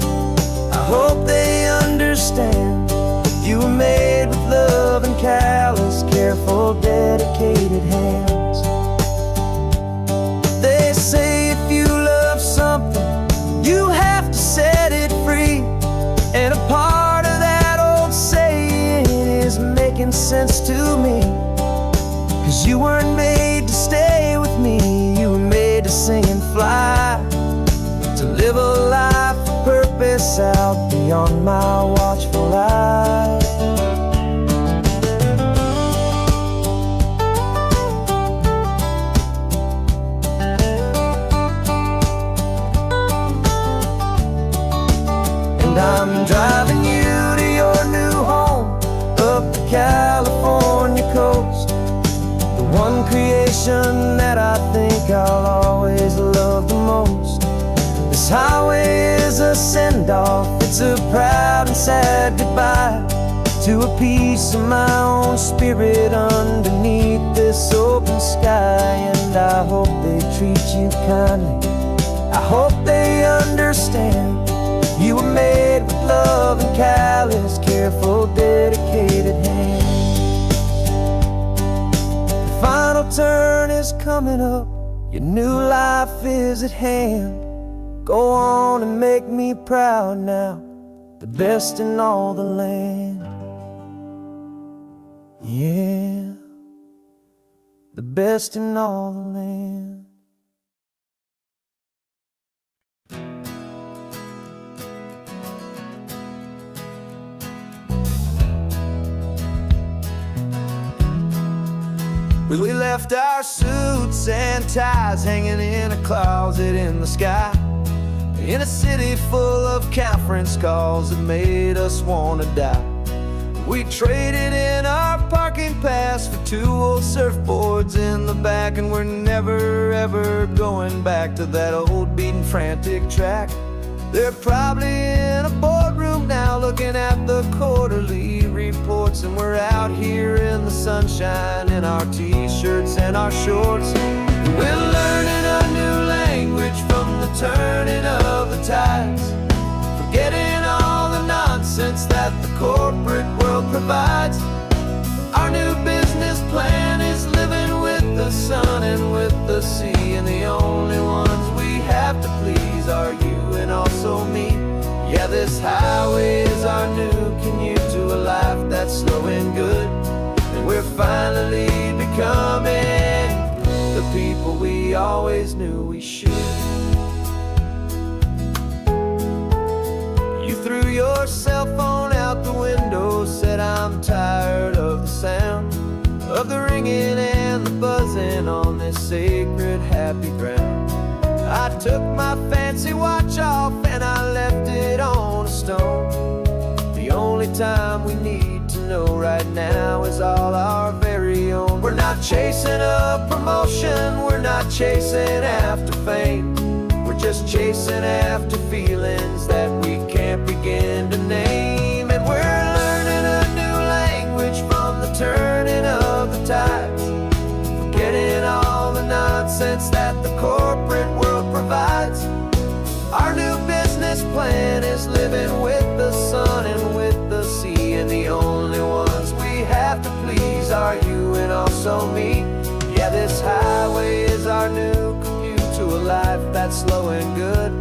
I hope they understand you were made with love and callous, careful, dedicated hands. They say if you love something, you have to set it free. And a part of that old saying is making sense to me. 'Cause you weren't made to stay with me, you were made to sing and fly, to live a life of purpose out beyond my watchful eye. And I'm driving you to your new home up the California coast, one creation that I think I'll always love the most. This highway is a send-off, it's a proud and sad goodbye to a piece of my own spirit underneath this open sky. And I hope they treat you kindly, I hope they understand you were made with love and callous, careful, dedicated hands. Final turn is coming up, your new life is at hand. Go on and make me proud now, the best in all the land. Yeah, the best in all the land. We left our suits and ties hanging in a closet in the sky, in a city full of conference calls that made us wanna die. We traded in our parking pass for 2 old surfboards in the back, and we're never ever going back to that old beaten frantic track. They're probably in a boardroom now looking at the quarterly reports, and we're out here in the sunshine in our t-shirts and our shorts. We're learning a new language from the turning of the tides, forgetting all the nonsense that the corporate world provides. Our new business plan is living with the sun and with the sea, and the only ones we have to please are you and also me. Yeah, this highway is our new commute to a life that's slow and good, and we're finally becoming the people we always knew we should. You threw your cell phone out the window, said I'm tired of the sound of the ringing and the buzzing on this sacred happy ground. I took my fancy watch off and I left it on a stone. The only time we need to know right now is all our very own. We're not chasing a promotion, we're not chasing after fame, we're just chasing after feelings that we can't begin to name. And we're learning a new language from the turning of the tides, forgetting all the nonsense that the corporate world provides. Our new business plan is living with the sun and with the sea, and the only ones we have to please are you and also me. Yeah, this highway is our new commute to a life that's slow and good,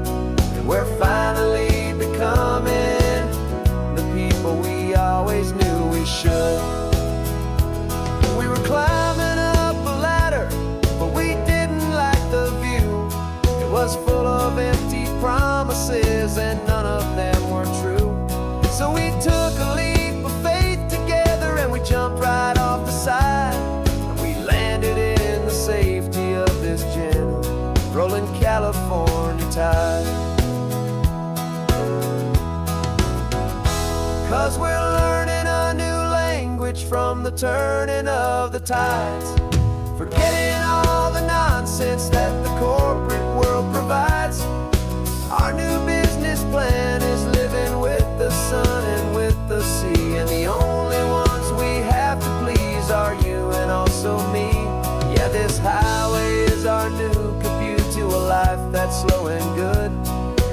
and we're finally becoming the people we always knew we should. California tide. 'Cause we're learning a new language from the turning of the tides, forgetting all the nonsense that the corporate world provides. Our new business plan is living with the sun and with the sea, and the only ones we have to please are you and also me. Yeah, this highway is our new commute to a life that's slow and good,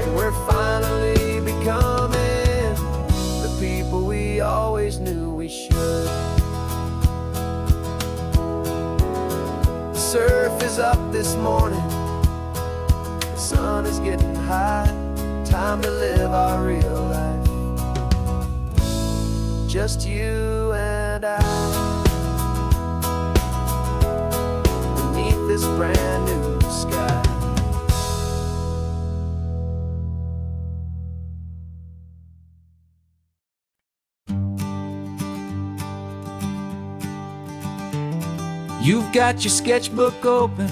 and we're finally becoming the people we always knew we should. The surf is up this morning, the sun is getting high, time to live our real life, just you and I, beneath this brand new sky. You've got your sketchbook open,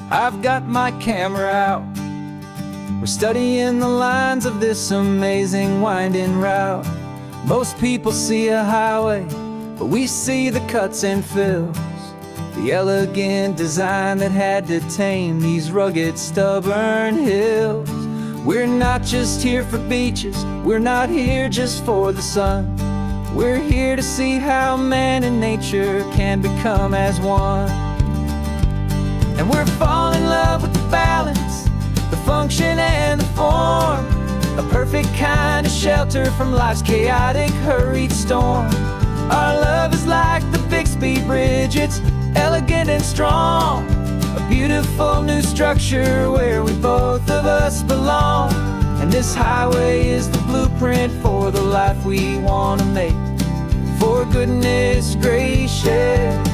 I've got my camera out. We're studying the lines of this amazing winding route. Most people see a highway, but we see the cuts and fills, the elegant design that had to tame these rugged, stubborn hills. We're not just here for beaches, we're not here just for the sun. We're here to see how man and nature can become as one. And we're falling in love with the balance, the function and the form, a perfect kind of shelter from life's chaotic, hurried storm. Our love is like the Bixby Bridge, it's elegant and strong, a beautiful new structure where we both of us belong. And this highway is the blueprint for the life we want to make. For goodness gracious,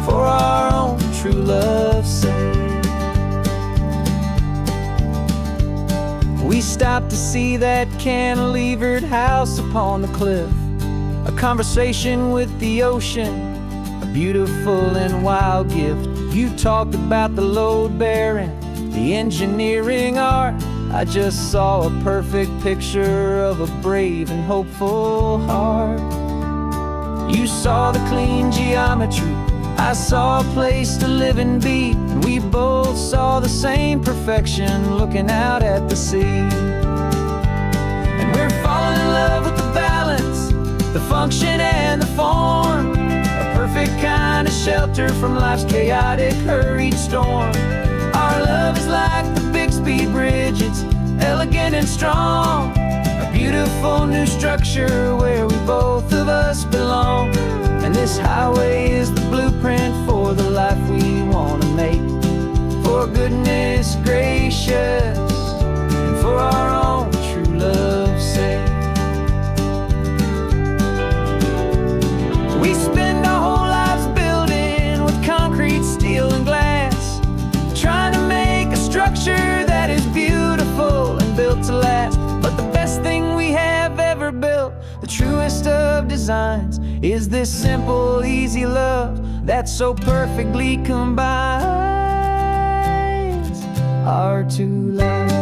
for our own true love's sake. We stopped to see that cantilevered house upon the cliff, a conversation with the ocean, a beautiful and wild gift. You talked about the load bearing, the engineering art. I just saw a perfect picture of a brave and hopeful heart. You saw the clean geometry, I saw a place to live and be, and we both saw the same perfection looking out at the sea. And we're falling in love with the balance, the function and the form, a perfect kind of shelter from life's chaotic, hurried storm. Our love is like the Bixby Bridge, it's elegant and strong, a beautiful new structure where we both of us belong. And this highway is the blueprint for the life we want to make. For goodness gracious, and for our own true love's sake. We spend our whole lives building with concrete, steel, and glass, trying to make a structure that is beautiful and built to last. But the best thing we have ever built, the truest of designs, is this simple, easy love that so perfectly combines our two lives.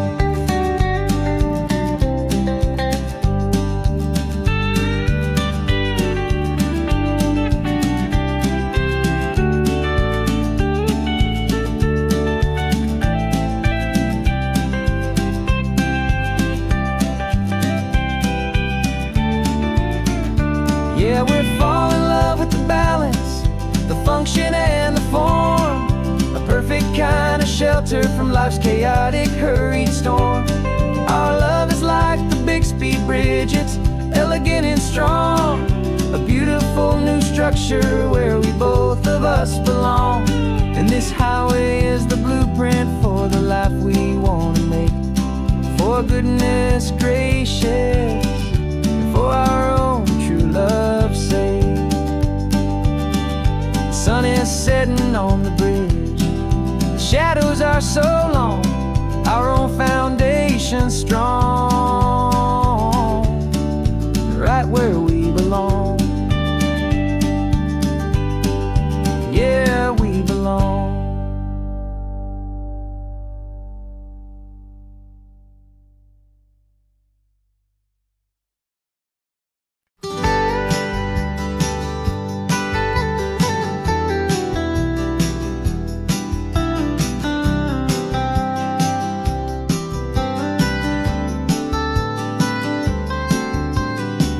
Yeah, we're falling in love with the balance, the function and the form, a perfect kind of shelter from life's chaotic, hurried storm. Our love is like the Bixby Bridge, it's elegant and strong, a beautiful new structure where we both of us belong. And this highway is the blueprint for the life we want to make. For goodness gracious, for our own true love's sake. The sun is setting on the bridge, the shadows are so long, our own foundation strong, right where we belong. Yeah, we belong.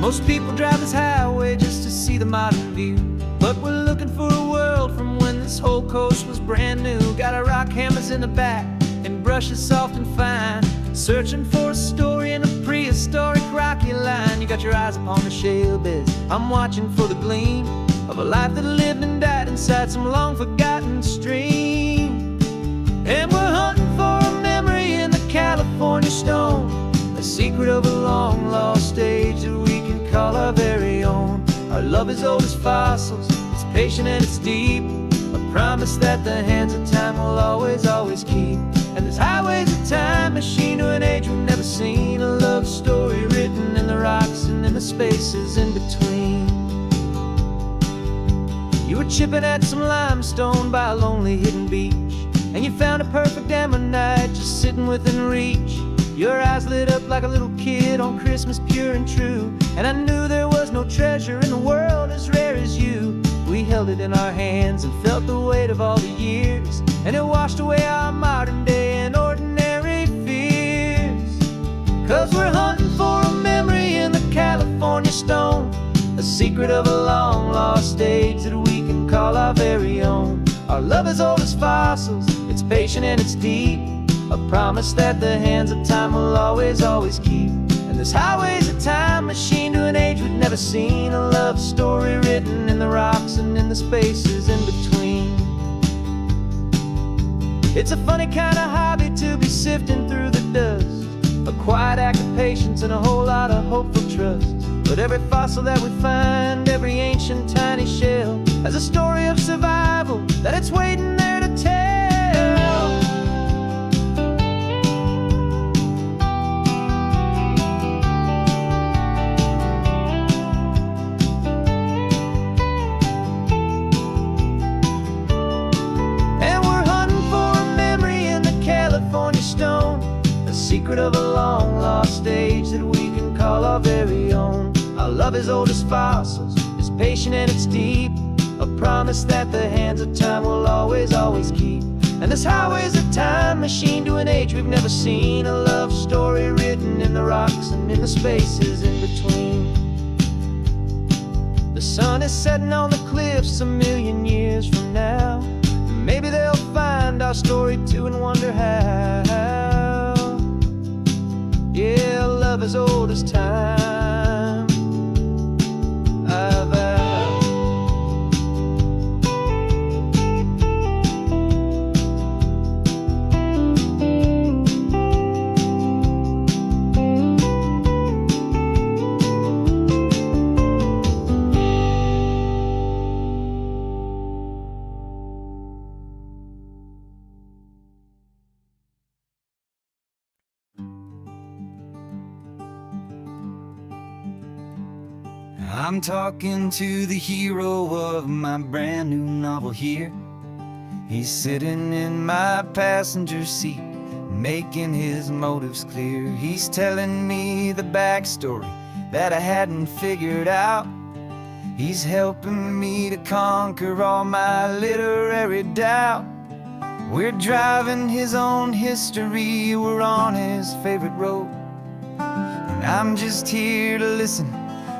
Most people drive this highway just to see the modern view, but we're looking for a world from when this whole coast was brand new. Got our rock hammers in the back and brushes soft and fine, searching for a story in a prehistoric rocky line. You got your eyes upon the shale beds, I'm watching for the gleam of a life that lived and died inside some long forgotten stream. And we're hunting for a memory in the California stone, a secret of a long lost age that we can call our very own. Our love is old as fossils, it's patient and it's deep, a promise that the hands of time will always, always keep. And this highway's a time machine to an age we've never seen, a love story written in the rocks and in the spaces in between. You were chipping at some limestone by a lonely hidden beach, and you found a perfect ammonite just sitting within reach. Your eyes lit up like a little kid on Christmas, pure and true, and I knew there was no treasure in the world as rare as you. We held it in our hands and felt the weight of all the years, and it washed away our modern day and ordinary fears. 'Cause we're hunting for a memory in the California stone, a secret of a long lost age that we can call our very own. Our love is old as fossils, it's patient and it's deep, a promise that the hands of time will always, always keep. And this highway's a time machine to an age we've never seen, a love story written in the rocks and in the spaces in between. It's a funny kind of hobby to be sifting through the dust, a quiet act of patience and a whole lot of hopeful trust. But every fossil that we find, every ancient tiny shell, has a story of survival that it's waiting there to tell. Secret of a long lost age that we can call our very own. Our love is old as fossils, it's patient and it's deep, a promise that the hands of time will always, always keep. And this highway's a time machine to an age we've never seen, a love story written in the rocks and in the spaces in between. The sun is setting on the cliffs a million years from now, maybe they'll find our story too and wonder how. Yeah, love is old as time, I vow. I'm talking to the hero of my brand new novel here. He's sitting in my passenger seat, making his motives clear. He's telling me the backstory that I hadn't figured out. He's helping me to conquer all my literary doubt. We're driving his own history, we're on his favorite road, and I'm just here to listen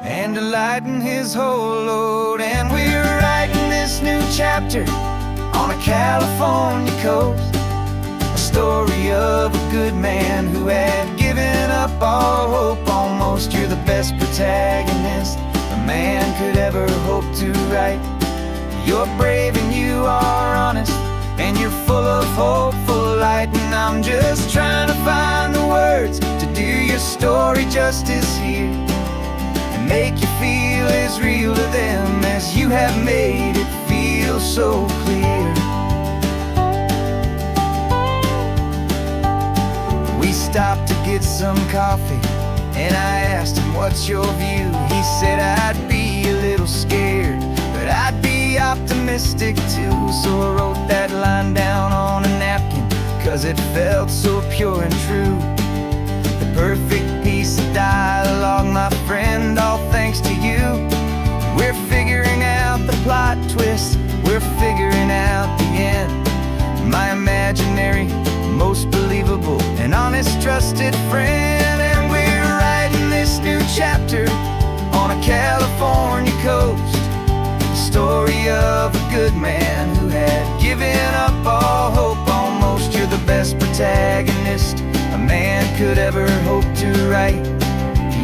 and to lighten his whole load. And we're writing this new chapter on a California coast, a story of a good man who had given up all hope almost. You're the best protagonist a man could ever hope to write. You're brave and you are honest, and you're full of hopeful light. And I'm just trying to find the words to do your story justice here, make you feel as real to them as you have made it feel so clear. We stopped to get some coffee, and I asked him, what's your view? He said, I'd be a little scared, but I'd be optimistic too. So I wrote that line down on a napkin, 'cause it felt so pure and true. The perfect piece of dialogue, my friend, all thanks to you. We're figuring out the plot twist, we're figuring out the end. My imaginary, most believable and honest trusted friend. And we're writing this new chapter on story of a good man who had given up all hope almost. You're the best protagonist a man could ever hope to write.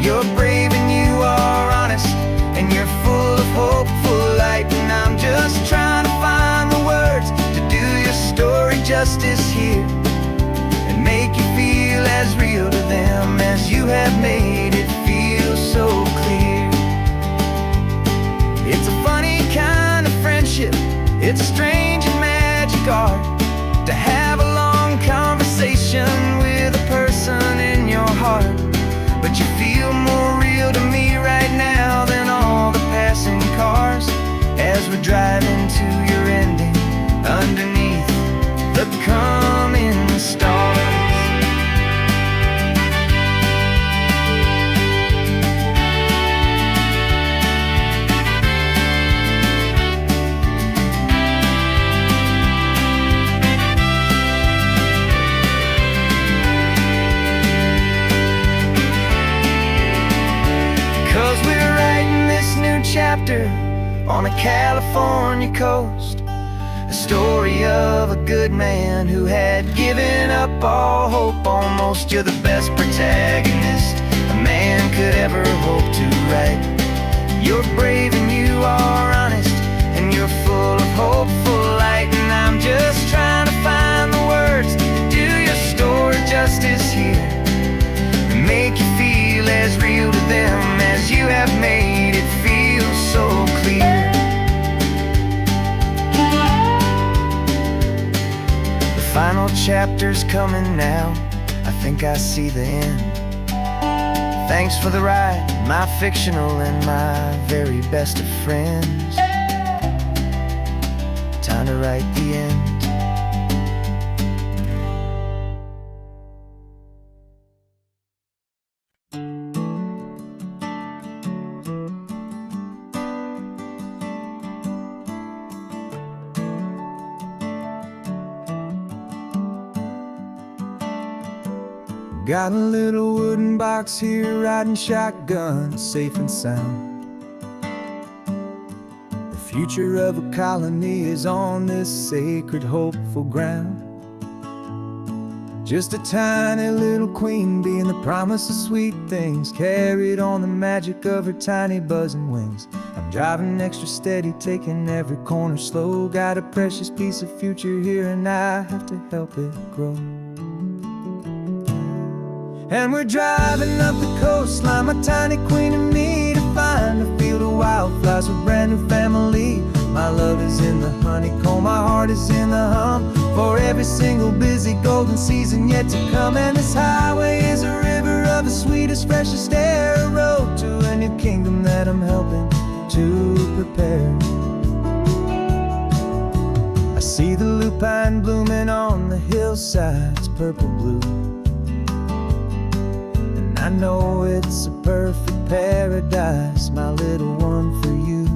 You're brave and you are honest, and you're full of hopeful light. And I'm just trying to find the words to do your story justice here, and make you feel as real to them as you have made it feel so clear. It's a funny kind of friendship, it's a strange and magic art to have a long conversation with a person in your heart. But you feel more real to me right now than all the passing cars, as we're driving to your ending underneath the coming stars. 'Cause we're writing this new chapter on a California coast, a story of a good man who had given up all hope almost. You're the best protagonist a man could ever hope to write. You're brave and you are honest, and you're full of hopeful light. And I'm just trying to find the words to do your story justice here, and make you feel as real to them as you have made it feel so clear. The final chapter's coming now, I think I see the end. Thanks for the ride, my fictional and my very best of friends. Time to write the end. Got a little wooden box here, riding shotgun, safe and sound. The future of a colony is on this sacred, hopeful ground. Just a tiny little queen bee and the promise of sweet things, carried on the magic of her tiny buzzing wings. I'm driving extra steady, taking every corner slow. Got a precious piece of future here and I have to help it grow. And we're driving up the coastline, my tiny queen and me, to find a field of wildflowers with brand new family. My love is in the honeycomb, my heart is in the hum, for every single busy golden season yet to come. And this highway is a river of the sweetest, freshest air, a road to a new kingdom that I'm helping to prepare. I see the lupine blooming on the hillsides, purple blue. I know it's a perfect paradise, my little one, for you.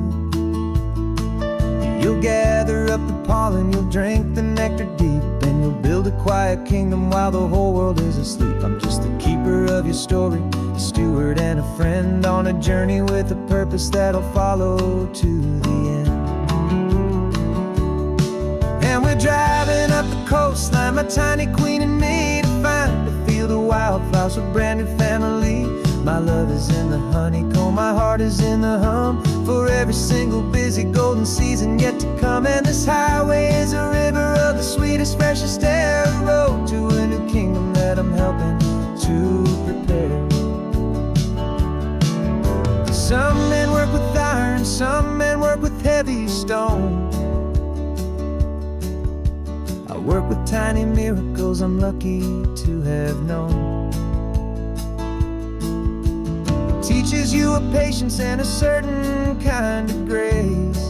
You'll gather up the pollen, you'll drink the nectar deep, and you'll build a quiet kingdom while the whole world is asleep. I'm just the keeper of your story, a steward and a friend, on a journey with a purpose that'll follow to the end. And we're driving up the coastline, my tiny queen and me, to find the wildflowers with brand new family. My love is in the honeycomb, my heart is in the hum, for every single busy golden season yet to come. And this highway is a river of the sweetest, freshest air, a road to a new kingdom that I'm helping to prepare. Some men work with iron, some men work with heavy stone. I work with tiny miracles I'm lucky to have known. It teaches you a patience and a certain kind of grace,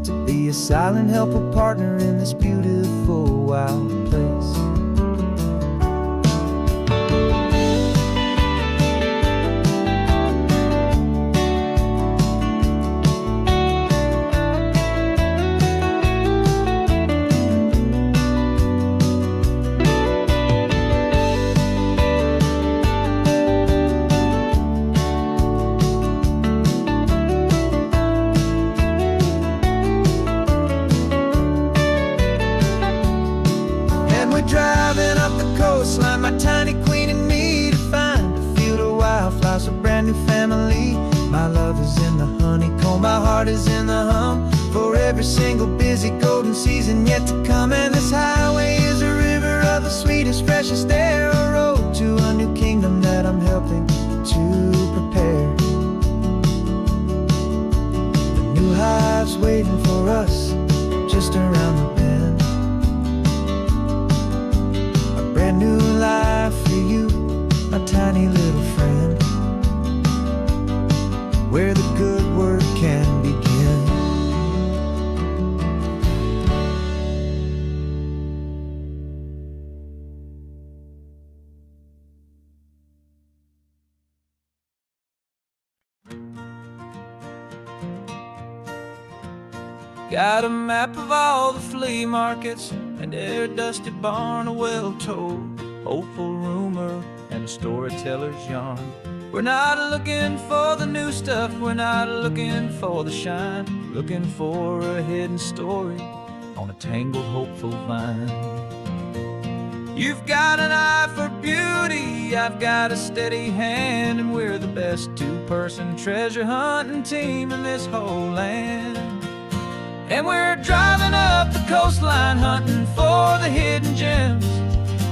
to be a silent, helpful partner in this beautiful, wild place. we're driving up the coastline, my tiny queen and me, to find a field of wildflowers, a brand new family. My love is in the honeycomb, my heart is in the hum, for every single busy golden season yet to come. And this highway is a river of the sweetest, freshest air, a road to a new kingdom that I'm helping to prepare. The new hive's waiting for us just around the bend, a brand new life for you, my tiny little friend, where the good work can begin. Got a map of all the flea markets, and their dusty barn, a well-told hopeful rumor, and a storyteller's yarn. We're not looking for the new stuff, we're not looking for the shine, looking for a hidden story on a tangled hopeful vine. You've got an eye for beauty, I've got a steady hand, and we're the best two-person treasure hunting team in this whole land. And we're driving up the coastline, hunting for the hidden gems,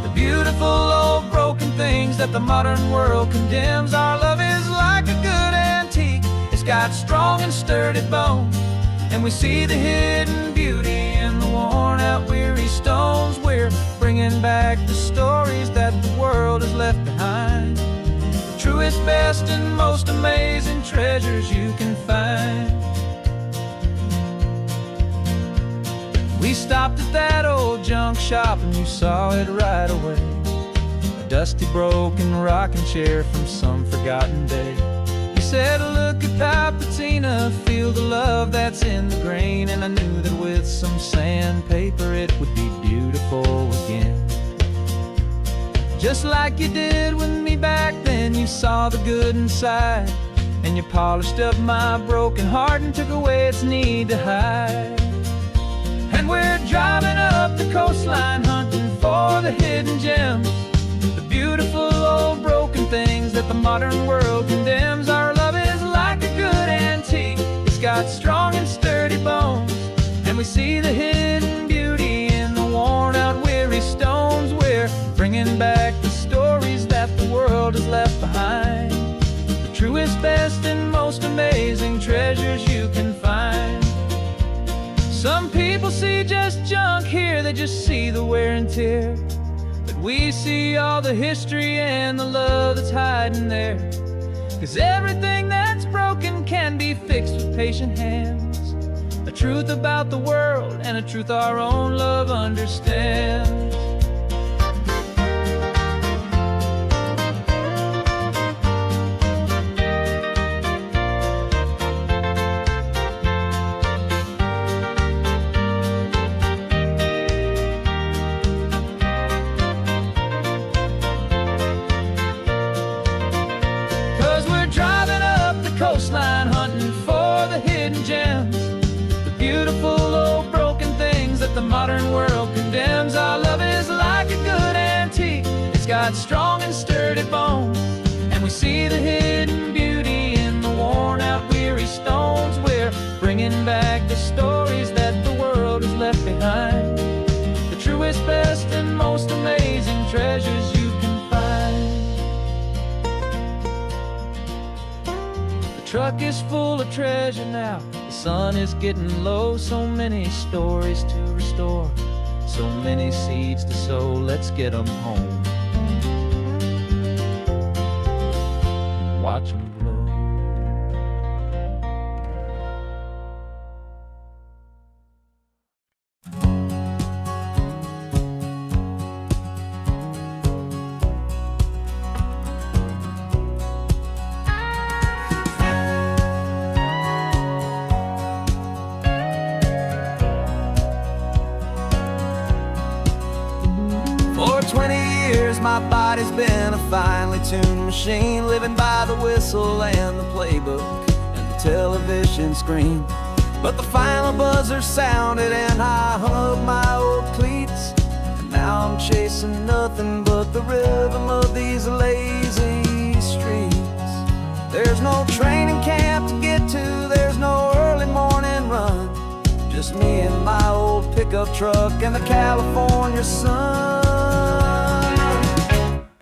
the beautiful old broken things that the modern world condemns. Our love is like a good antique, it's got strong and sturdy bones, and we see the hidden beauty in the worn out weary stones. We're bringing back the stories that the world has left behind, the truest, best, and most amazing treasures you can find. We stopped at that old junk shop and you saw it right away, a dusty broken rocking chair from some forgotten day. You said, look at Papatina, feel the love that's in the grain, and I knew that with some sandpaper it would be beautiful again. Just like you did with me back then, you saw the good inside, and you polished up my broken heart and took away its need to hide. And we're driving up the coastline, hunting for the hidden gems, the beautiful old broken things that the modern world condemns. Our love is like a good antique, it's got strong and sturdy bones, and we see the hidden beauty in the worn out weary stones. We're bringing back the stories that the world has left behind, the truest, best, and most amazing treasures you can find. Some people see just junk here, they just see the wear and tear, but we see all the history and the love that's hiding there. 'Cause everything that's broken can be fixed with patient hands, a truth about the world and a truth our own love understands. Coastline, hunting for the hidden gems, the beautiful old broken things that the modern world condemns. Our love is like a good antique, it's got strong and sturdy bones, and we see the hidden beauty in the worn out weary stones. We're bringing back the stories that the world has left behind, the truest, best, and most amazing treasures you can find. The truck is full of treasure now, the sun is getting low, so many stories to restore, so many seeds to sow. Let's get them home, watch them blow. For 20 years my body's been a finely tuned machine, living by the whistle and the playbook and the television screen. But the final buzzer sounded and I hung up my old cleats, and now I'm I'm chasing nothing but the rhythm of these lazy streets. There's no training camp to get to, there's no early morning run. Just me and my old pickup truck and the California sun.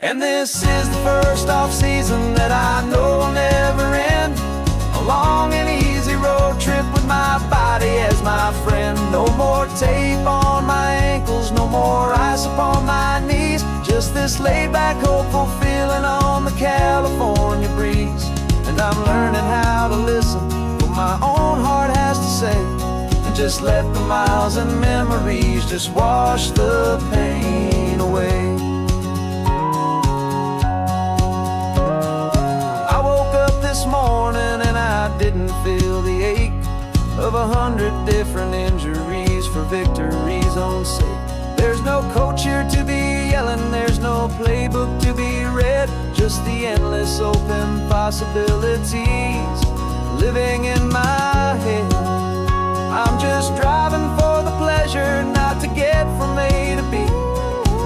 And this is the first off-season that I know will never end. A long and easy road trip with my body as my friend. No more tape on my ankles, no more ice upon my knees. Just this laid-back, hopeful feeling on the California breeze. And I'm learning how to listen what my own heart has to say, and just let the miles and memories just wash the pain away. I woke up this morning and I didn't feel the ache of 100 different injuries for victory's own sake. There's no coach here to be yelling, there's no playbook to be read, just the endless open possibilities living in my head. I'm just driving for the pleasure, not to get from A to B.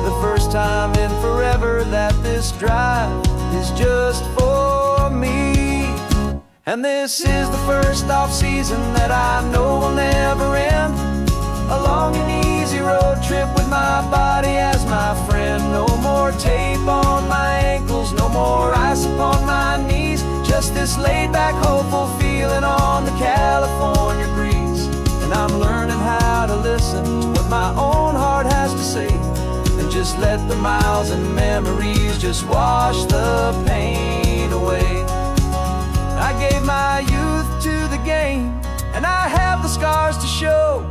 The first time in forever that this drive is just for me. And this is the first off-season that I know will never end. A long and easy road trip with my body as my friend. No more tape on my ankles, no more ice upon my knees. Just this laid-back, hopeful feeling on the California breeze. And I'm learning how to listen to what my own heart has to say, and just let the miles and memories just wash the pain away. I gave my youth to the game, and I have the scars to show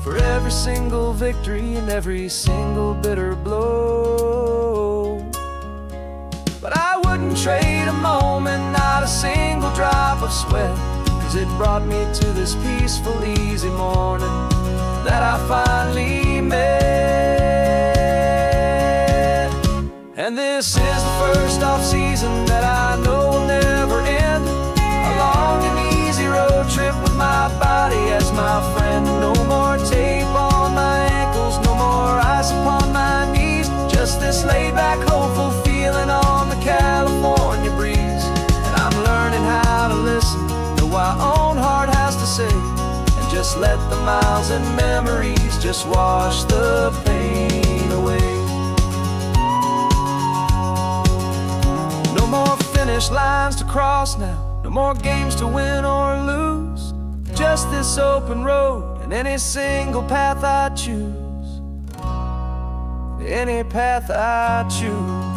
for every single victory and every single bitter blow. But I wouldn't trade a moment, not a single drop of sweat, 'cause it brought me to this peaceful, easy morning that I finally met. And this is the first off-season that I know will never end. A long and easy road trip with my body as my friend. No more tape on my ankles, no more ice upon my knees. Just this laid-back, hopeful feeling on the California breeze. And I'm learning how to listen to what my own heart has to say, and just let the miles and memories just wash the pain away. No more finish lines to cross now, no more games to win or lose. Just this open road and any single path I choose. Any path I choose.